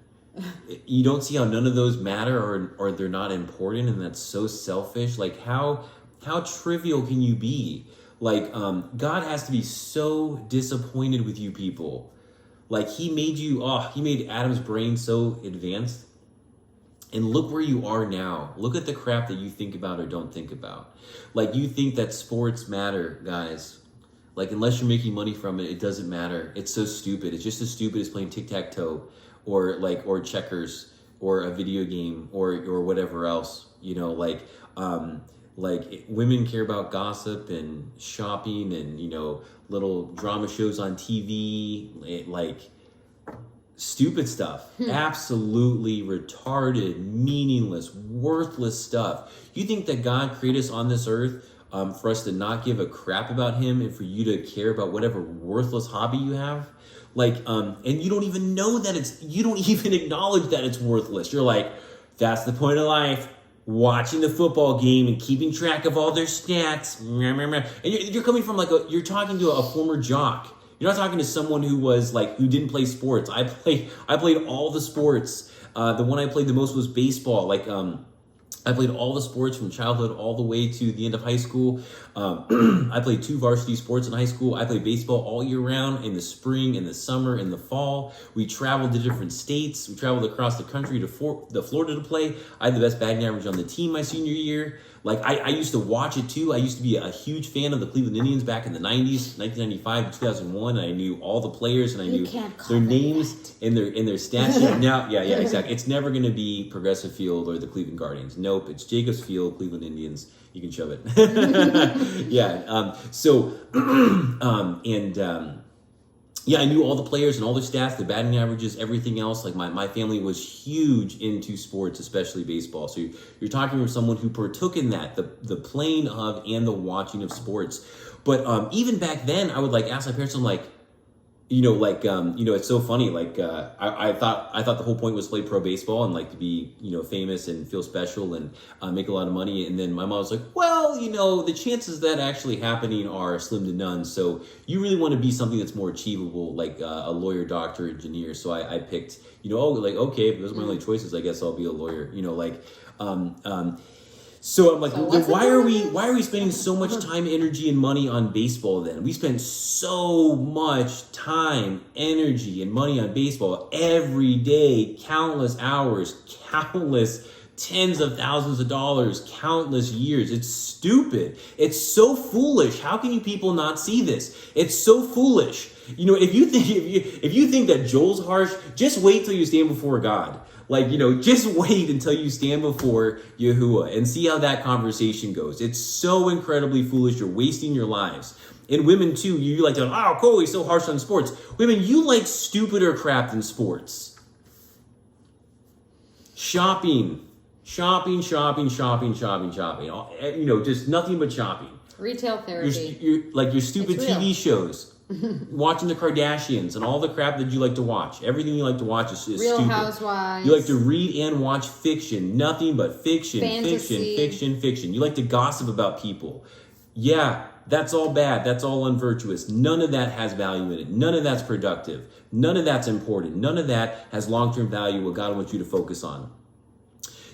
S1: You don't see how none of those matter or they're not important, and that's so selfish? Like, how trivial can you be? Like, God has to be so disappointed with you people. Like, he made Adam's brain so advanced. And look where you are now. Look at the crap that you think about or don't think about. Like, you think that sports matter, guys. Like, unless you're making money from it, it doesn't matter. It's so stupid. It's just as stupid as playing tic-tac-toe or checkers or a video game or whatever else. Like women care about gossip and shopping and, little drama shows on TV, like stupid stuff. Absolutely retarded, meaningless, worthless stuff. You think that God created us on this earth for us to not give a crap about him and for you to care about whatever worthless hobby you have? Like, and you don't even know that you don't even acknowledge that it's worthless. You're like, that's the point of life. Watching the football game and keeping track of all their stats. And you're coming from you're talking to a former jock. You're not talking to someone who who didn't play sports. I played all the sports. The one I played the most was baseball. I played all the sports from childhood all the way to the end of high school. I played 2 varsity sports in high school. I played baseball all year round, in the spring, in the summer, in the fall. We traveled to different states. We traveled across the country to Florida to play. I had the best batting average on the team my senior year. I used to watch it too. I used to be a huge fan of the Cleveland Indians back in the 90s, 1995 to 2001. I knew all the players and I knew their names and their stats. Yeah, exactly. It's never going to be Progressive Field or the Cleveland Guardians. Nope, it's Jacobs Field, Cleveland Indians. You can shove it. Yeah, I knew all the players and all their stats, the batting averages, everything else. Like my family was huge into sports, especially baseball. So you're talking with someone who partook in that, the playing of and the watching of sports. But even back then, I would ask my parents, I'm like, it's so funny. I thought the whole point was to play pro baseball and to be, famous and feel special and make a lot of money. And then my mom was like, well, the chances of that actually happening are slim to none. So you really want to be something that's more achievable, like a lawyer, doctor, engineer. So I picked, okay, if those are my only choices, I guess I'll be a lawyer, So I'm like, then why are we spending so much time, energy, and money on baseball then? We spend so much time, energy, and money on baseball every day, countless hours, countless tens of thousands of dollars, countless years. It's stupid. It's so foolish. How can you people not see this? It's so foolish. If you think that Joel's harsh, just wait till you stand before God. Just wait until you stand before Yahuwah and see how that conversation goes. It's so incredibly foolish. You're wasting your lives. And women too, you like to, oh, Cole, he's so harsh on sports. Women, you like stupider crap than sports. Shopping. Just nothing but shopping.
S2: Retail therapy.
S1: Your stupid TV shows. Watching the Kardashians and all the crap that you like to watch. Everything you like to watch is
S2: Real
S1: stupid.
S2: Housewives.
S1: You like to read and watch fiction. Nothing but fiction,
S2: Fantasy.
S1: fiction. You like to gossip about people. Yeah, that's all bad. That's all unvirtuous. None of that has value in it. None of that's productive. None of that's important. None of that has long-term value, what God wants you to focus on.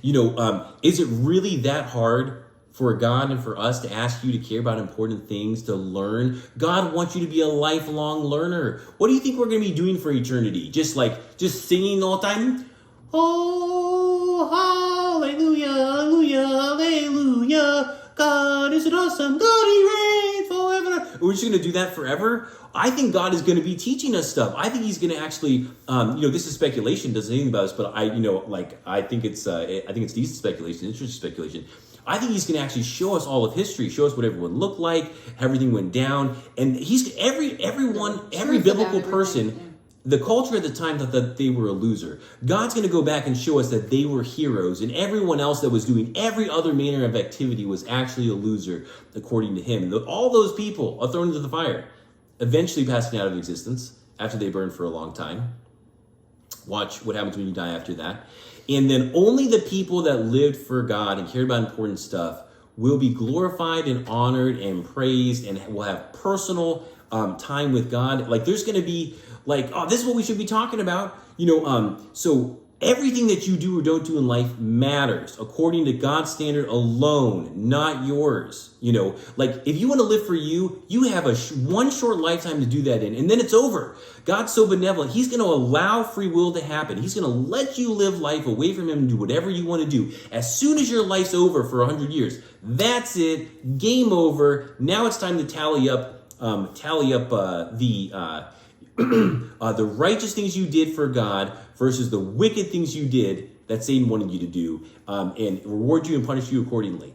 S1: Is it really that hard for God and for us to ask you to care about important things, to learn? God wants you to be a lifelong learner. What do you think we're going to be doing for eternity? Just singing all the time? Oh, hallelujah, hallelujah, hallelujah. God is an awesome God, he reigns forever. We're just going to do that forever? I think God is going to be teaching us stuff. I think he's going to actually, this is speculation, doesn't anything about us, but I think it's decent speculation, interesting speculation. I think he's going to actually show us all of history, show us what everyone looked like, how everything went down, and every biblical person, the culture at the time thought that they were a loser. God's going to go back and show us that they were heroes, and everyone else that was doing every other manner of activity was actually a loser, according to him. All those people are thrown into the fire, eventually passing out of existence after they burn for a long time. Watch what happens when you die after that. And then only the people that lived for God and cared about important stuff will be glorified and honored and praised and will have personal time with God. There's going to be this is what we should be talking about. So everything that you do or don't do in life matters according to God's standard alone, not yours. If you want to live for you, you have one short lifetime to do that in, and then it's over. God's so benevolent. He's going to allow free will to happen. He's going to let you live life away from him and do whatever you want to do. As soon as your life's over for 100 years, that's it. Game over. Now it's time to tally up the righteous things you did for God versus the wicked things you did that Satan wanted you to do, and reward you and punish you accordingly.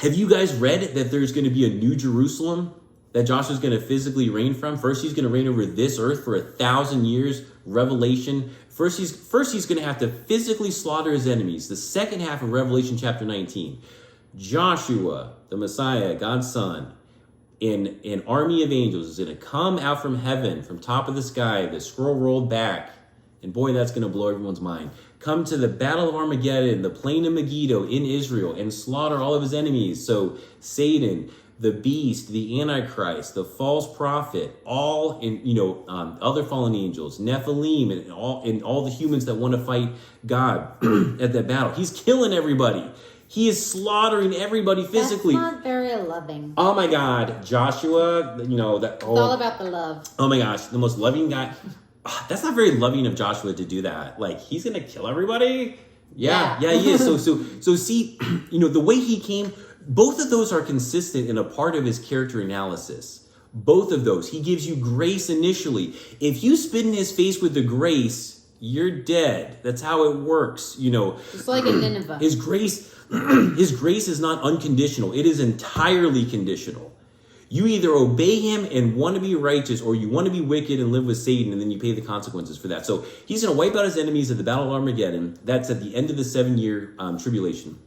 S1: Have you guys read that there's going to be a new Jerusalem that Joshua's going to physically reign from? First, he's going to reign over this earth for 1,000 years. Revelation. First, he's going to have to physically slaughter his enemies. The second half of Revelation chapter 19. Joshua, the Messiah, God's son, in an army of angels is going to come out from heaven, from top of the sky, the scroll rolled back. And boy, that's going to blow everyone's mind. Come to the battle of Armageddon, the plain of Megiddo in Israel, and slaughter all of his enemies. So Satan, the beast, the Antichrist, the false prophet, all other fallen angels, Nephilim, and all the humans that want to fight God at that battle. He's killing everybody. He is slaughtering everybody physically.
S2: That's not very loving.
S1: Oh my God, Joshua,
S2: It's all about the love.
S1: Oh my gosh, the most loving guy. That's not very loving of Joshua to do that. He's gonna kill everybody. Yeah, he is. So see, the way he came, both of those are consistent in a part of his character analysis. Both of those, he gives you grace initially. If you spit in his face with the grace, you're dead. That's how it works.
S2: It's like in Nineveh.
S1: His grace is not unconditional. It is entirely conditional. You either obey him and want to be righteous, or you want to be wicked and live with Satan, and then you pay the consequences for that. So he's going to wipe out his enemies at the Battle of Armageddon. That's at the end of the 7-year tribulation.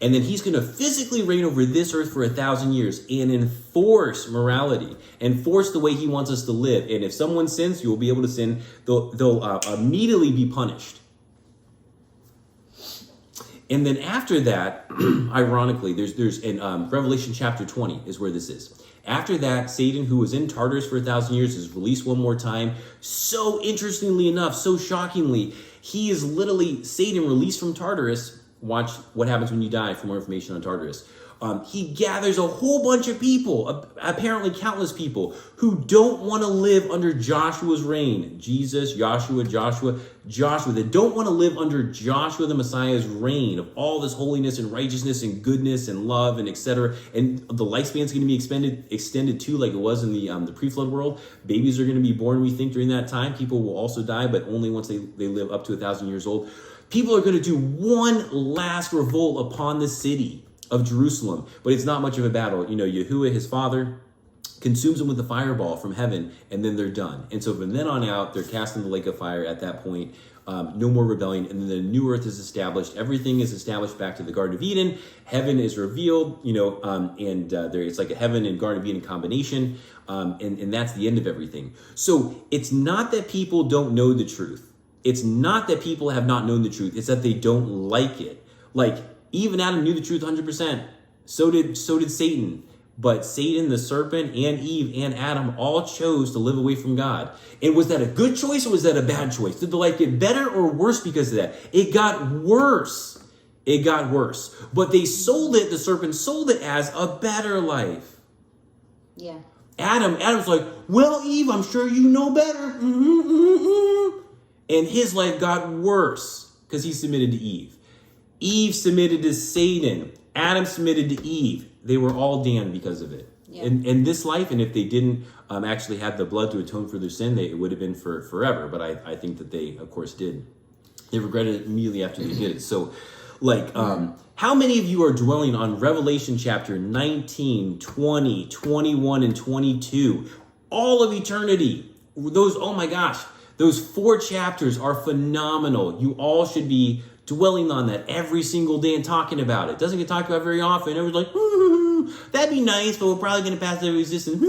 S1: And then he's going to physically reign over this earth for 1,000 years and enforce morality, enforce the way he wants us to live. And if someone sins, you will be able to sin. They'll immediately be punished. And then after that, ironically, there's in Revelation chapter 20 is where this is. After that, Satan, who was in Tartarus for 1,000 years, is released one more time. So interestingly enough, so shockingly, he is literally Satan released from Tartarus. Watch what happens when you die for more information on Tartarus. he gathers a whole bunch of people, apparently countless people, who don't want to live under Joshua's reign. Jesus, Joshua, that don't want to live under Joshua the Messiah's reign of all this holiness and righteousness and goodness and love and etc. And the lifespan's going to be extended too, like it was in the pre-flood world. Babies are going to be born, we think, during that time. People will also die, but only once they live up to 1,000 years old. People are going to do one last revolt upon the city of Jerusalem, but it's not much of a battle. Yahuwah, his father, consumes them with a fireball from heaven, and then they're done. And so from then on out, they're cast in the lake of fire at that point. No more rebellion, and then the new earth is established. Everything is established back to the Garden of Eden. Heaven is revealed, it's like a heaven and Garden of Eden combination, and that's the end of everything. So it's not that people don't know the truth. It's not that people have not known the truth. It's that they don't like it. Like, even Adam knew the truth 100%. So did Satan. But Satan, the serpent, and Eve, and Adam all chose to live away from God. And was that a good choice or was that a bad choice? Did the life get better or worse because of that? It got worse. It got worse. But the serpent sold it as a better life.
S2: Yeah.
S1: Adam's like, well, Eve, I'm sure you know better. And his life got worse because he submitted to Eve. Eve submitted to Satan. Adam submitted to Eve. They were all damned because of it. Yeah. In this life, and if they didn't actually have the blood to atone for their sin, it would have been for forever. But I think that they, of course, did. They regretted it immediately after they did it. So, how many of you are dwelling on Revelation chapter 19, 20, 21, and 22? All of eternity. Those, oh my gosh. Those 4 chapters are phenomenal. You all should be dwelling on that every single day and talking about it. Doesn't get talked about very often. Everyone's like, that'd be nice, but we're probably going to pass out of existence.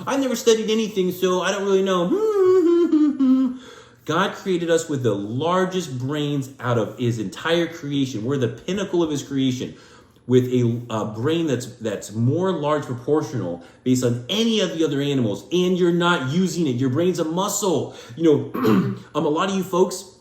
S1: I've never studied anything, so I don't really know. God created us with the largest brains out of his entire creation. We're the pinnacle of his creation, with a brain that's more large proportional based on any of the other animals, and you're not using it. Your brain's a muscle. A lot of you folks,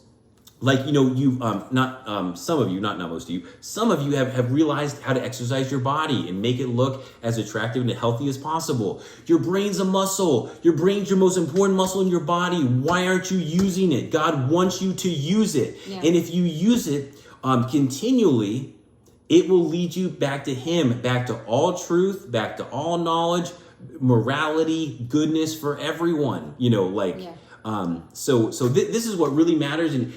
S1: some of you, not most of you, some of you have realized how to exercise your body and make it look as attractive and healthy as possible. Your brain's a muscle. Your brain's your most important muscle in your body. Why aren't you using it? God wants you to use it. Yeah. And if you use it continually, it will lead you back to him, back to all truth, back to all knowledge, morality, goodness for everyone. So this is what really matters. And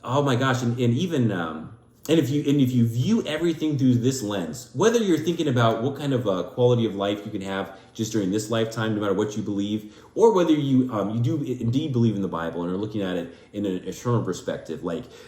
S1: oh my gosh, and even and if you view everything through this lens, whether you're thinking about what kind of quality of life you can have just during this lifetime, no matter what you believe, or whether you do indeed believe in the Bible and are looking at it in an eternal perspective,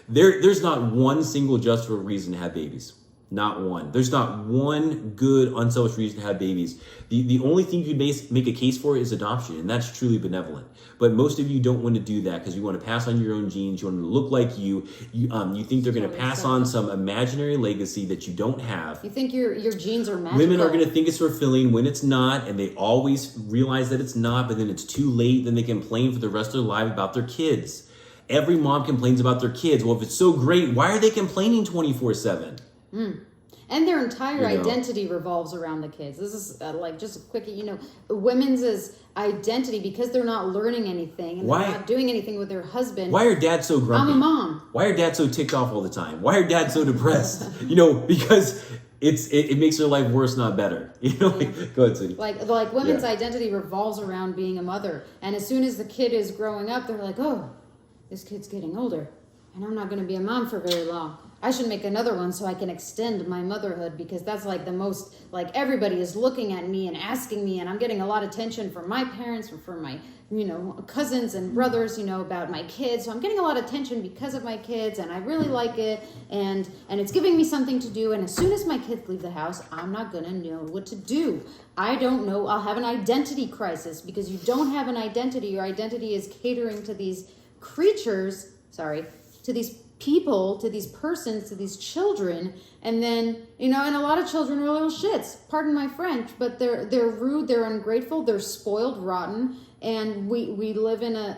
S1: there's not one single just reason to have babies. Not one. There's not one good, unselfish reason to have babies. The only thing you could make a case for is adoption, and that's truly benevolent. But most of you don't want to do that because you want to pass on your own genes. You want them to look like you. You think they're going to pass on some imaginary legacy that you don't have.
S2: You think your genes are magical.
S1: Women are going to think it's fulfilling when it's not, and they always realize that it's not, but then it's too late. Then they complain for the rest of their life about their kids. Every mom complains about their kids. Well, if it's so great, why are they complaining 24/7?
S2: And their entire identity revolves around the kids. This is just a quick, women's identity, because they're not learning anything and they're not doing anything with their husband.
S1: Why are dads so grumpy?
S2: I'm a mom.
S1: Why are dads so ticked off all the time? Why are dads so depressed? Because it makes their life worse, not better. Go ahead, Cindy.
S2: Like women's identity revolves around being a mother. And as soon as the kid is growing up, they're like, oh, this kid's getting older and I'm not going to be a mom for very long. I should make another one so I can extend my motherhood, because that's the most, everybody is looking at me and asking me, and I'm getting a lot of attention from my parents or from my, cousins and brothers, about my kids. So I'm getting a lot of attention because of my kids, and I really like it, and it's giving me something to do. And as soon as my kids leave the house, I'm not going to know what to do. I don't know. I'll have an identity crisis, because you don't have an identity. Your identity is catering to these creatures, to these people, to these persons, to these children, and then and a lot of children are little shits, pardon my French, but they're rude, they're ungrateful, they're spoiled rotten, and we live in a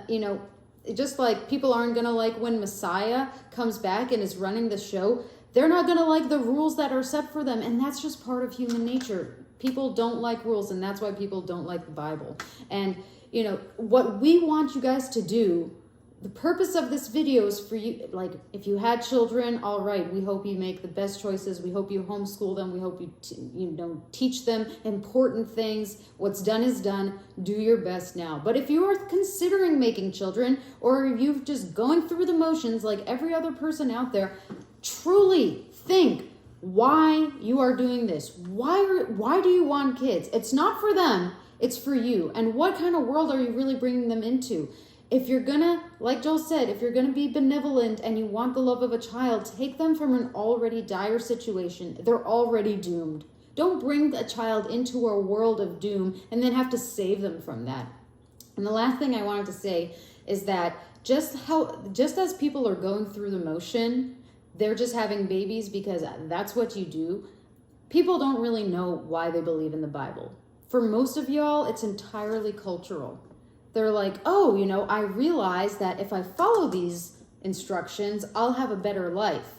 S2: just like people aren't gonna like when Messiah comes back and is running the show. they're not going to like the rules that are set for them. And that's just part of human nature. People don't like rules, and that's why people don't like the Bible. And, you know, what we want you guys to do, the purpose of this video is for you, like, if you had children, all right, we hope you make the best choices. We hope you homeschool them. We hope you, teach them important things. What's done is done. Do your best now. But if you are considering making children, or you're just going through the motions like every other person out there, truly think why you are doing this. Why do you want kids? It's not for them. It's for you. And what kind of world are you really bringing them into? If you're gonna, like Joel said, if you're gonna be benevolent and you want the love of a child, take them from an already dire situation. They're already doomed. Don't bring a child into a world of doom and then have to save them from that. And the last thing I wanted to say is that just as people are going through the motion, they're just having babies because that's what you do. People don't really know why they believe in the Bible. For most of y'all, it's entirely cultural. They're like, oh, I realize that if I follow these instructions, I'll have a better life.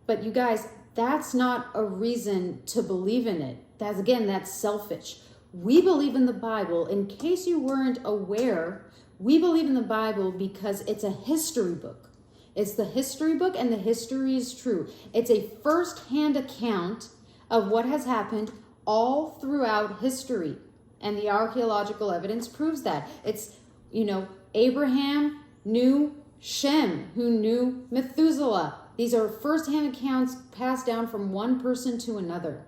S2: But you guys, that's not a reason to believe in it. That's selfish. We believe in the Bible. In case you weren't aware, we believe in the Bible because it's a history book. It's the history book, and the history is true. It's a first-hand account of what has happened all throughout history. And the archaeological evidence proves that. It's, Abraham knew Shem, who knew Methuselah. These are first-hand accounts passed down from one person to another.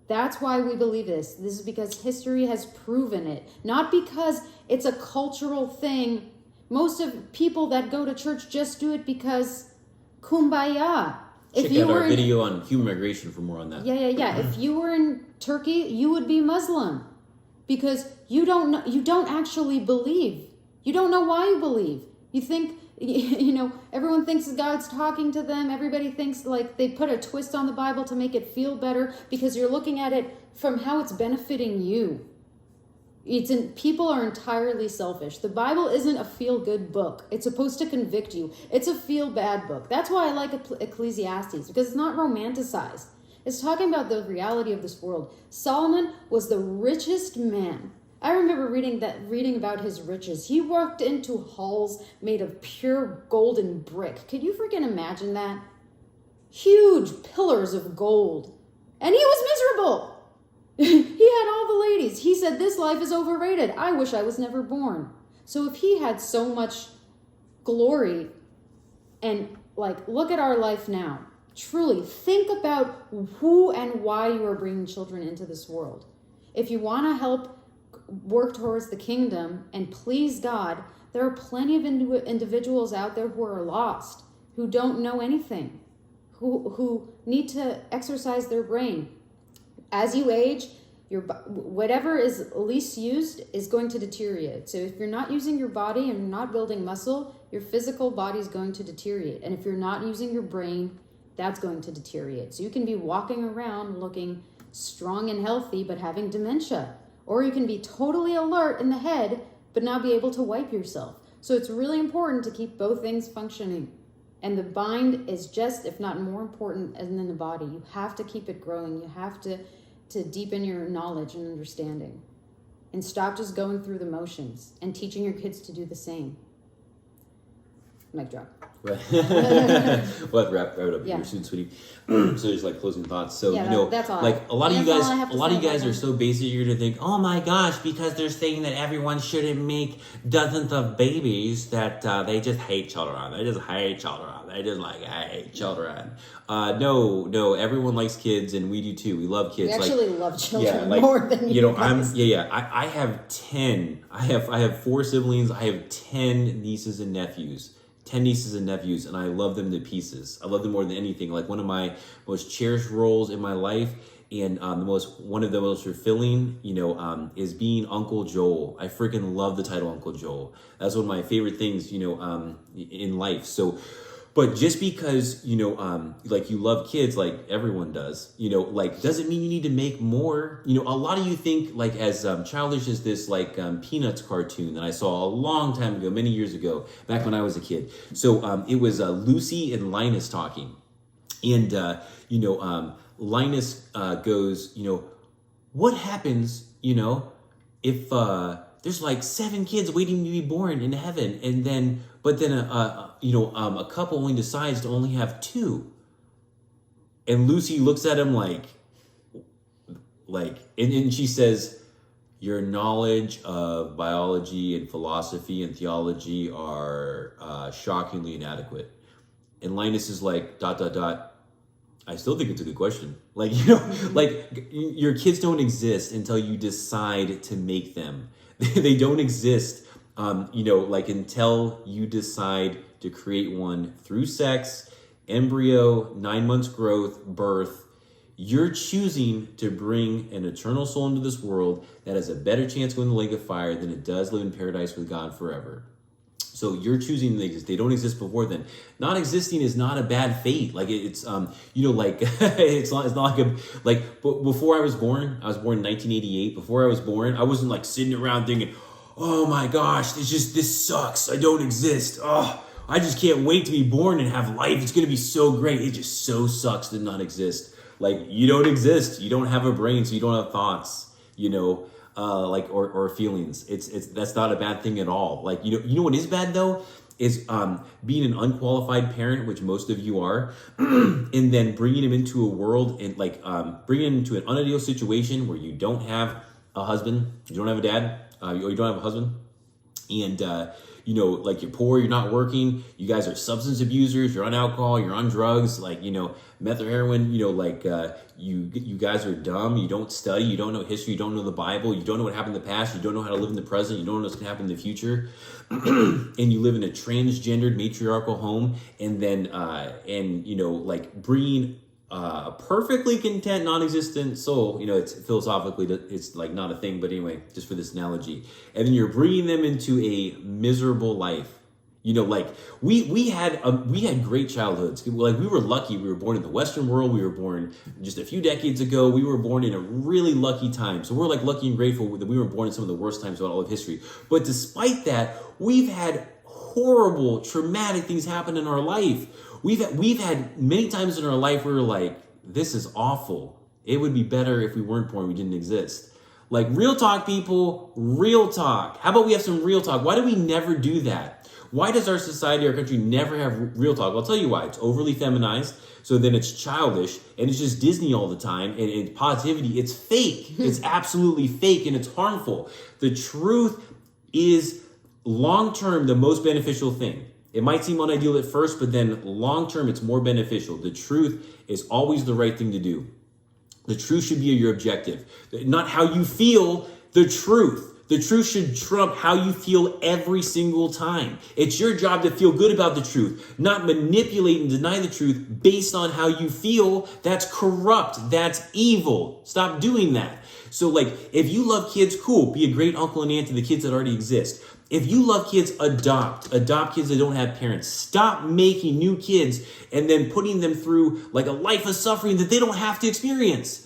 S2: That's why we believe this. This is because history has proven it. Not because it's a cultural thing. Most of people that go to church just do it because kumbaya.
S1: Check out our video on human migration for more on that.
S2: Yeah. If you were in Turkey, you would be Muslim. Because you don't actually believe. You don't know why you believe. You think, everyone thinks God's talking to them. Everybody thinks like they put a twist on the Bible to make it feel better because you're looking at it from how it's benefiting you. People are entirely selfish. The Bible isn't a feel-good book. It's supposed to convict you. It's a feel-bad book. That's why I like Ecclesiastes, because it's not romanticized. It's talking about the reality of this world. Solomon was the richest man. I remember reading about his riches. He walked into halls made of pure golden brick. Could you freaking imagine that? Huge pillars of gold. And he was miserable. He had all the ladies. He said, this life is overrated. I wish I was never born. So if he had so much glory, and look at our life now. Truly, think about who and why you are bringing children into this world. If you want to help work towards the kingdom and please God, there are plenty of individuals out there who are lost, who don't know anything, who need to exercise their brain. As you age, whatever is least used is going to deteriorate. So if you're not using your body and you're not building muscle, your physical body is going to deteriorate. And if you're not using your brain, that's going to deteriorate. So you can be walking around looking strong and healthy, but having dementia. Or you can be totally alert in the head, but not be able to wipe yourself. So it's really important to keep both things functioning. And the mind is just, if not more important than the body. You have to keep it growing. You have to deepen your knowledge and understanding. And stop just going through the motions and teaching your kids to do the same. Mic drop.
S1: We'll have to wrap it up here soon, sweetie. So just closing thoughts. So
S2: that's all.
S1: A lot of you guys are so basic. You're gonna think, oh my gosh, because they're saying that everyone shouldn't make dozens of babies, that they just hate children. They just hate children. They just hate children. No, everyone likes kids, and we do too. We love kids.
S2: We actually love children more than you guys.
S1: I have 10. I have 4 siblings. I have 10 nieces and nephews. 10 nieces and nephews, and I love them to pieces. I love them more than anything. One of my most cherished roles in my life, and one of the most fulfilling, is being Uncle Joel. I freaking love the title Uncle Joel. That's one of my favorite things, in life. So, but just because, you love kids like everyone does, doesn't mean you need to make more. A lot of you think as childish as this Peanuts cartoon that I saw a long time ago, many years ago, back when I was a kid. So it was Lucy and Linus talking. And, Linus goes, what happens, if there's like 7 kids waiting to be born in heaven, and then, but then, a couple only decides to only have 2. And Lucy looks at him and she says, your knowledge of biology and philosophy and theology are shockingly inadequate. And Linus is like, ... I still think it's a good question. Your kids don't exist until you decide to make them. They don't exist, until you decide to create one through sex, embryo, 9 months growth, birth. You're choosing to bring an eternal soul into this world that has a better chance going to the lake of fire than it does live in paradise with God forever. So you're choosing to exist. They don't exist before then. Not existing is not a bad fate. It's it's not but before I was born in 1988. Before I was born, I wasn't sitting around thinking, oh my gosh, this sucks. I don't exist. Oh, I just can't wait to be born and have life. It's going to be so great. It just so sucks to not exist. You don't exist. You don't have a brain, so you don't have thoughts, or feelings. That's not a bad thing at all. What is bad though is being an unqualified parent, which most of you are, and then bringing him into a world and bringing him into an unideal situation where you don't have a husband, you don't have a dad, or you don't have a husband, and you're poor, you're not working, you guys are substance abusers, you're on alcohol, you're on drugs, meth or heroin, you guys are dumb, you don't study, you don't know history, you don't know the Bible, you don't know what happened in the past, you don't know how to live in the present, you don't know what's going to happen in the future, and you live in a transgendered matriarchal home, and then, bringing a perfectly content, non-existent soul, it's philosophically, it's not a thing, but anyway, just for this analogy. And then you're bringing them into a miserable life. We had great childhoods. We were lucky. We were born in the Western world. We were born just a few decades ago. We were born in a really lucky time. So we're lucky and grateful that we were born in some of the worst times about all of history. But despite that, we've had horrible, traumatic things happen in our life. We've had many times in our life where we're like, this is awful. It would be better if we weren't born, we didn't exist. Real talk, people, real talk. How about we have some real talk? Why do we never do that? Why does our society, our country never have real talk? I'll tell you why. It's overly feminized, so then it's childish, and it's just Disney all the time, and positivity, it's fake. It's absolutely fake, and it's harmful. The truth is long-term the most beneficial thing. It might seem unideal at first, but then long-term, it's more beneficial. The truth is always the right thing to do. The truth should be your objective. Not how you feel, the truth. The truth should trump how you feel every single time. It's your job to feel good about the truth, not manipulate and deny the truth based on how you feel. That's corrupt. That's evil. Stop doing that. So if you love kids, cool. Be a great uncle and aunt to the kids that already exist. If you love kids, adopt kids that don't have parents. Stop making new kids and then putting them through a life of suffering that they don't have to experience.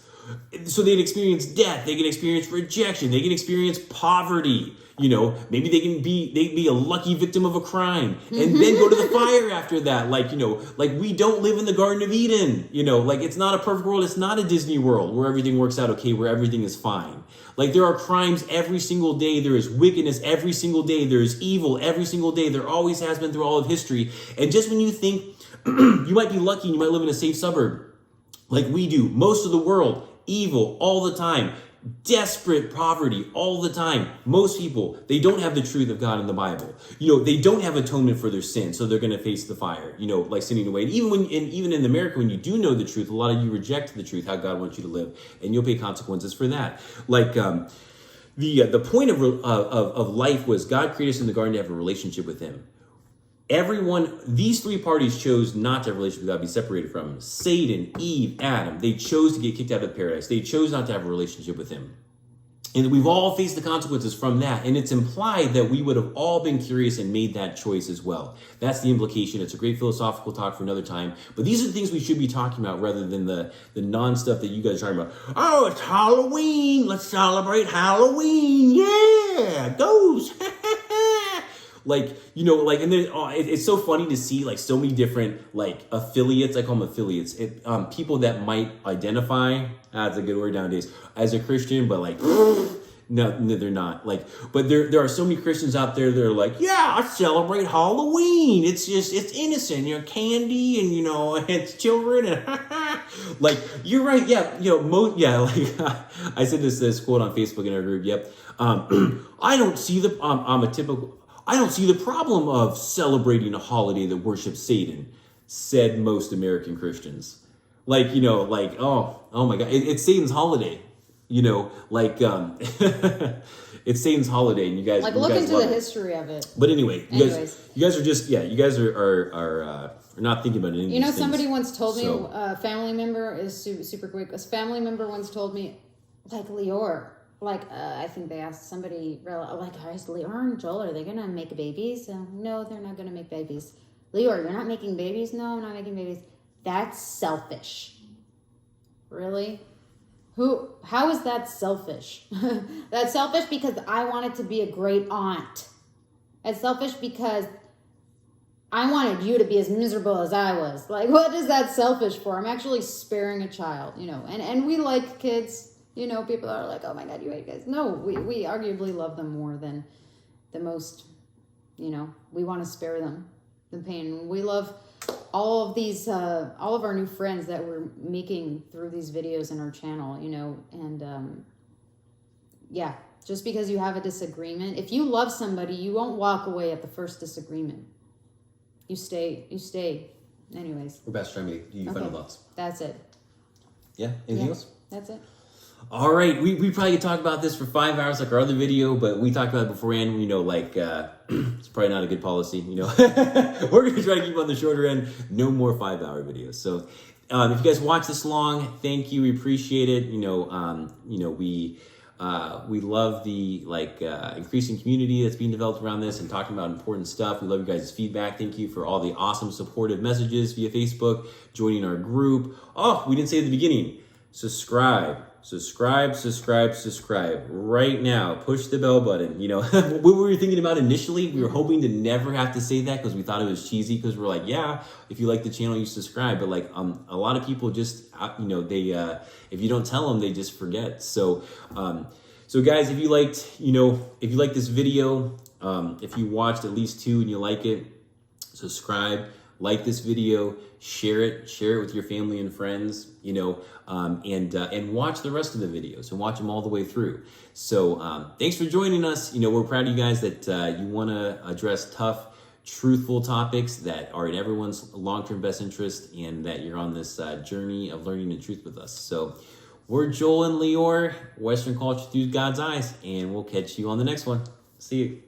S1: So they can experience death, they can experience rejection, they can experience poverty. Maybe they can be a lucky victim of a crime and then go to the fire after that. We don't live in the Garden of Eden. It's not a perfect world. It's not a Disney world where everything works out okay, where everything is fine. There are crimes every single day. There is wickedness every single day. There is evil every single day. There always has been through all of history. And just when you think you might be lucky and you might live in a safe suburb like we do, most of the world, evil all the time. Desperate poverty all the time. Most people, they don't have the truth of God in the Bible. They don't have atonement for their sin, so they're going to face the fire, sinning away. And even in America, when you do know the truth, a lot of you reject the truth, how God wants you to live, and you'll pay consequences for that. The point of life was God created us in the garden to have a relationship with him. These 3 parties chose not to have a relationship with God, be separated from him. Satan, Eve, Adam, they chose to get kicked out of paradise. They chose not to have a relationship with him. And we've all faced the consequences from that. And it's implied that we would have all been curious and made that choice as well. That's the implication. It's a great philosophical talk for another time. But these are the things we should be talking about rather than the non-stuff that you guys are talking about. Oh, it's Halloween. Let's celebrate Halloween. Yeah, ghosts. like, you know, like, and then it's so funny to see like so many different like affiliates. I call them affiliates. People that might identify, that's a good word nowadays, as a Christian, but like, no, they're not. Like, but there are so many Christians out there that are like, yeah, I celebrate Halloween. It's innocent, you know, candy and, you know, it's children and like, you're right. Yeah. You know, like I said this quote on Facebook in our group. Yep. I don't see the problem of celebrating a holiday that worships Satan, said most American Christians. Like, you know, like, oh my God, it's Satan's holiday. You know, like, it's Satan's holiday, and you guys
S2: like, look into the history of it.
S1: But anyway, you guys are just, you guys are not thinking about anything.
S2: You know, somebody once told me, a family member is super quick. A family member once told me, like, Lior, like, I think they asked somebody, like, is Lior and Joel, are they gonna make babies? No, they're not gonna make babies. Lior, you're not making babies? No, I'm not making babies. That's selfish. Really? How is that selfish? That's selfish because I wanted to be a great aunt. It's selfish because I wanted you to be as miserable as I was. Like, what is that selfish for? I'm actually sparing a child, you know, and we like kids, you know, people are like, oh my God, you hate kids. No, we arguably love them more than the most, you know, we want to spare them the pain. We love all of these, all of our new friends that we're making through these videos in our channel, you know, and yeah, just because you have a disagreement, if you love somebody, you won't walk away at the first disagreement. You stay. Anyways.
S1: We're best friend. You final thoughts.
S2: That's it.
S1: Yeah. Anything else?
S2: That's it.
S1: All right, we probably could talk about this for 5 hours like our other video, but we talked about it beforehand, you know, like, it's probably not a good policy, you know. We're going to try to keep on the shorter end, no more 5-hour videos. So if you guys watch this long, thank you, we appreciate it. You know, we love the, like, increasing community that's being developed around this and talking about important stuff. We love you guys' feedback. Thank you for all the awesome supportive messages via Facebook, joining our group. Oh, we didn't say at the beginning, subscribe right now. Push the bell button. You know, what we were thinking about initially, we were hoping to never have to say that because we thought it was cheesy, because we're like, yeah, if you like the channel, you subscribe. But like, a lot of people just, you know, they, if you don't tell them, they just forget. So, so guys, if you liked, you know, if you like this video, if you watched at least 2 and you like it, subscribe. Like this video, share it with your family and friends, you know, and watch the rest of the videos and watch them all the way through. So thanks for joining us. You know, we're proud of you guys that you want to address tough, truthful topics that are in everyone's long-term best interest, and that you're on this journey of learning the truth with us. So we're Joel and Lior, Western Culture Through God's Eyes, and we'll catch you on the next one. See you.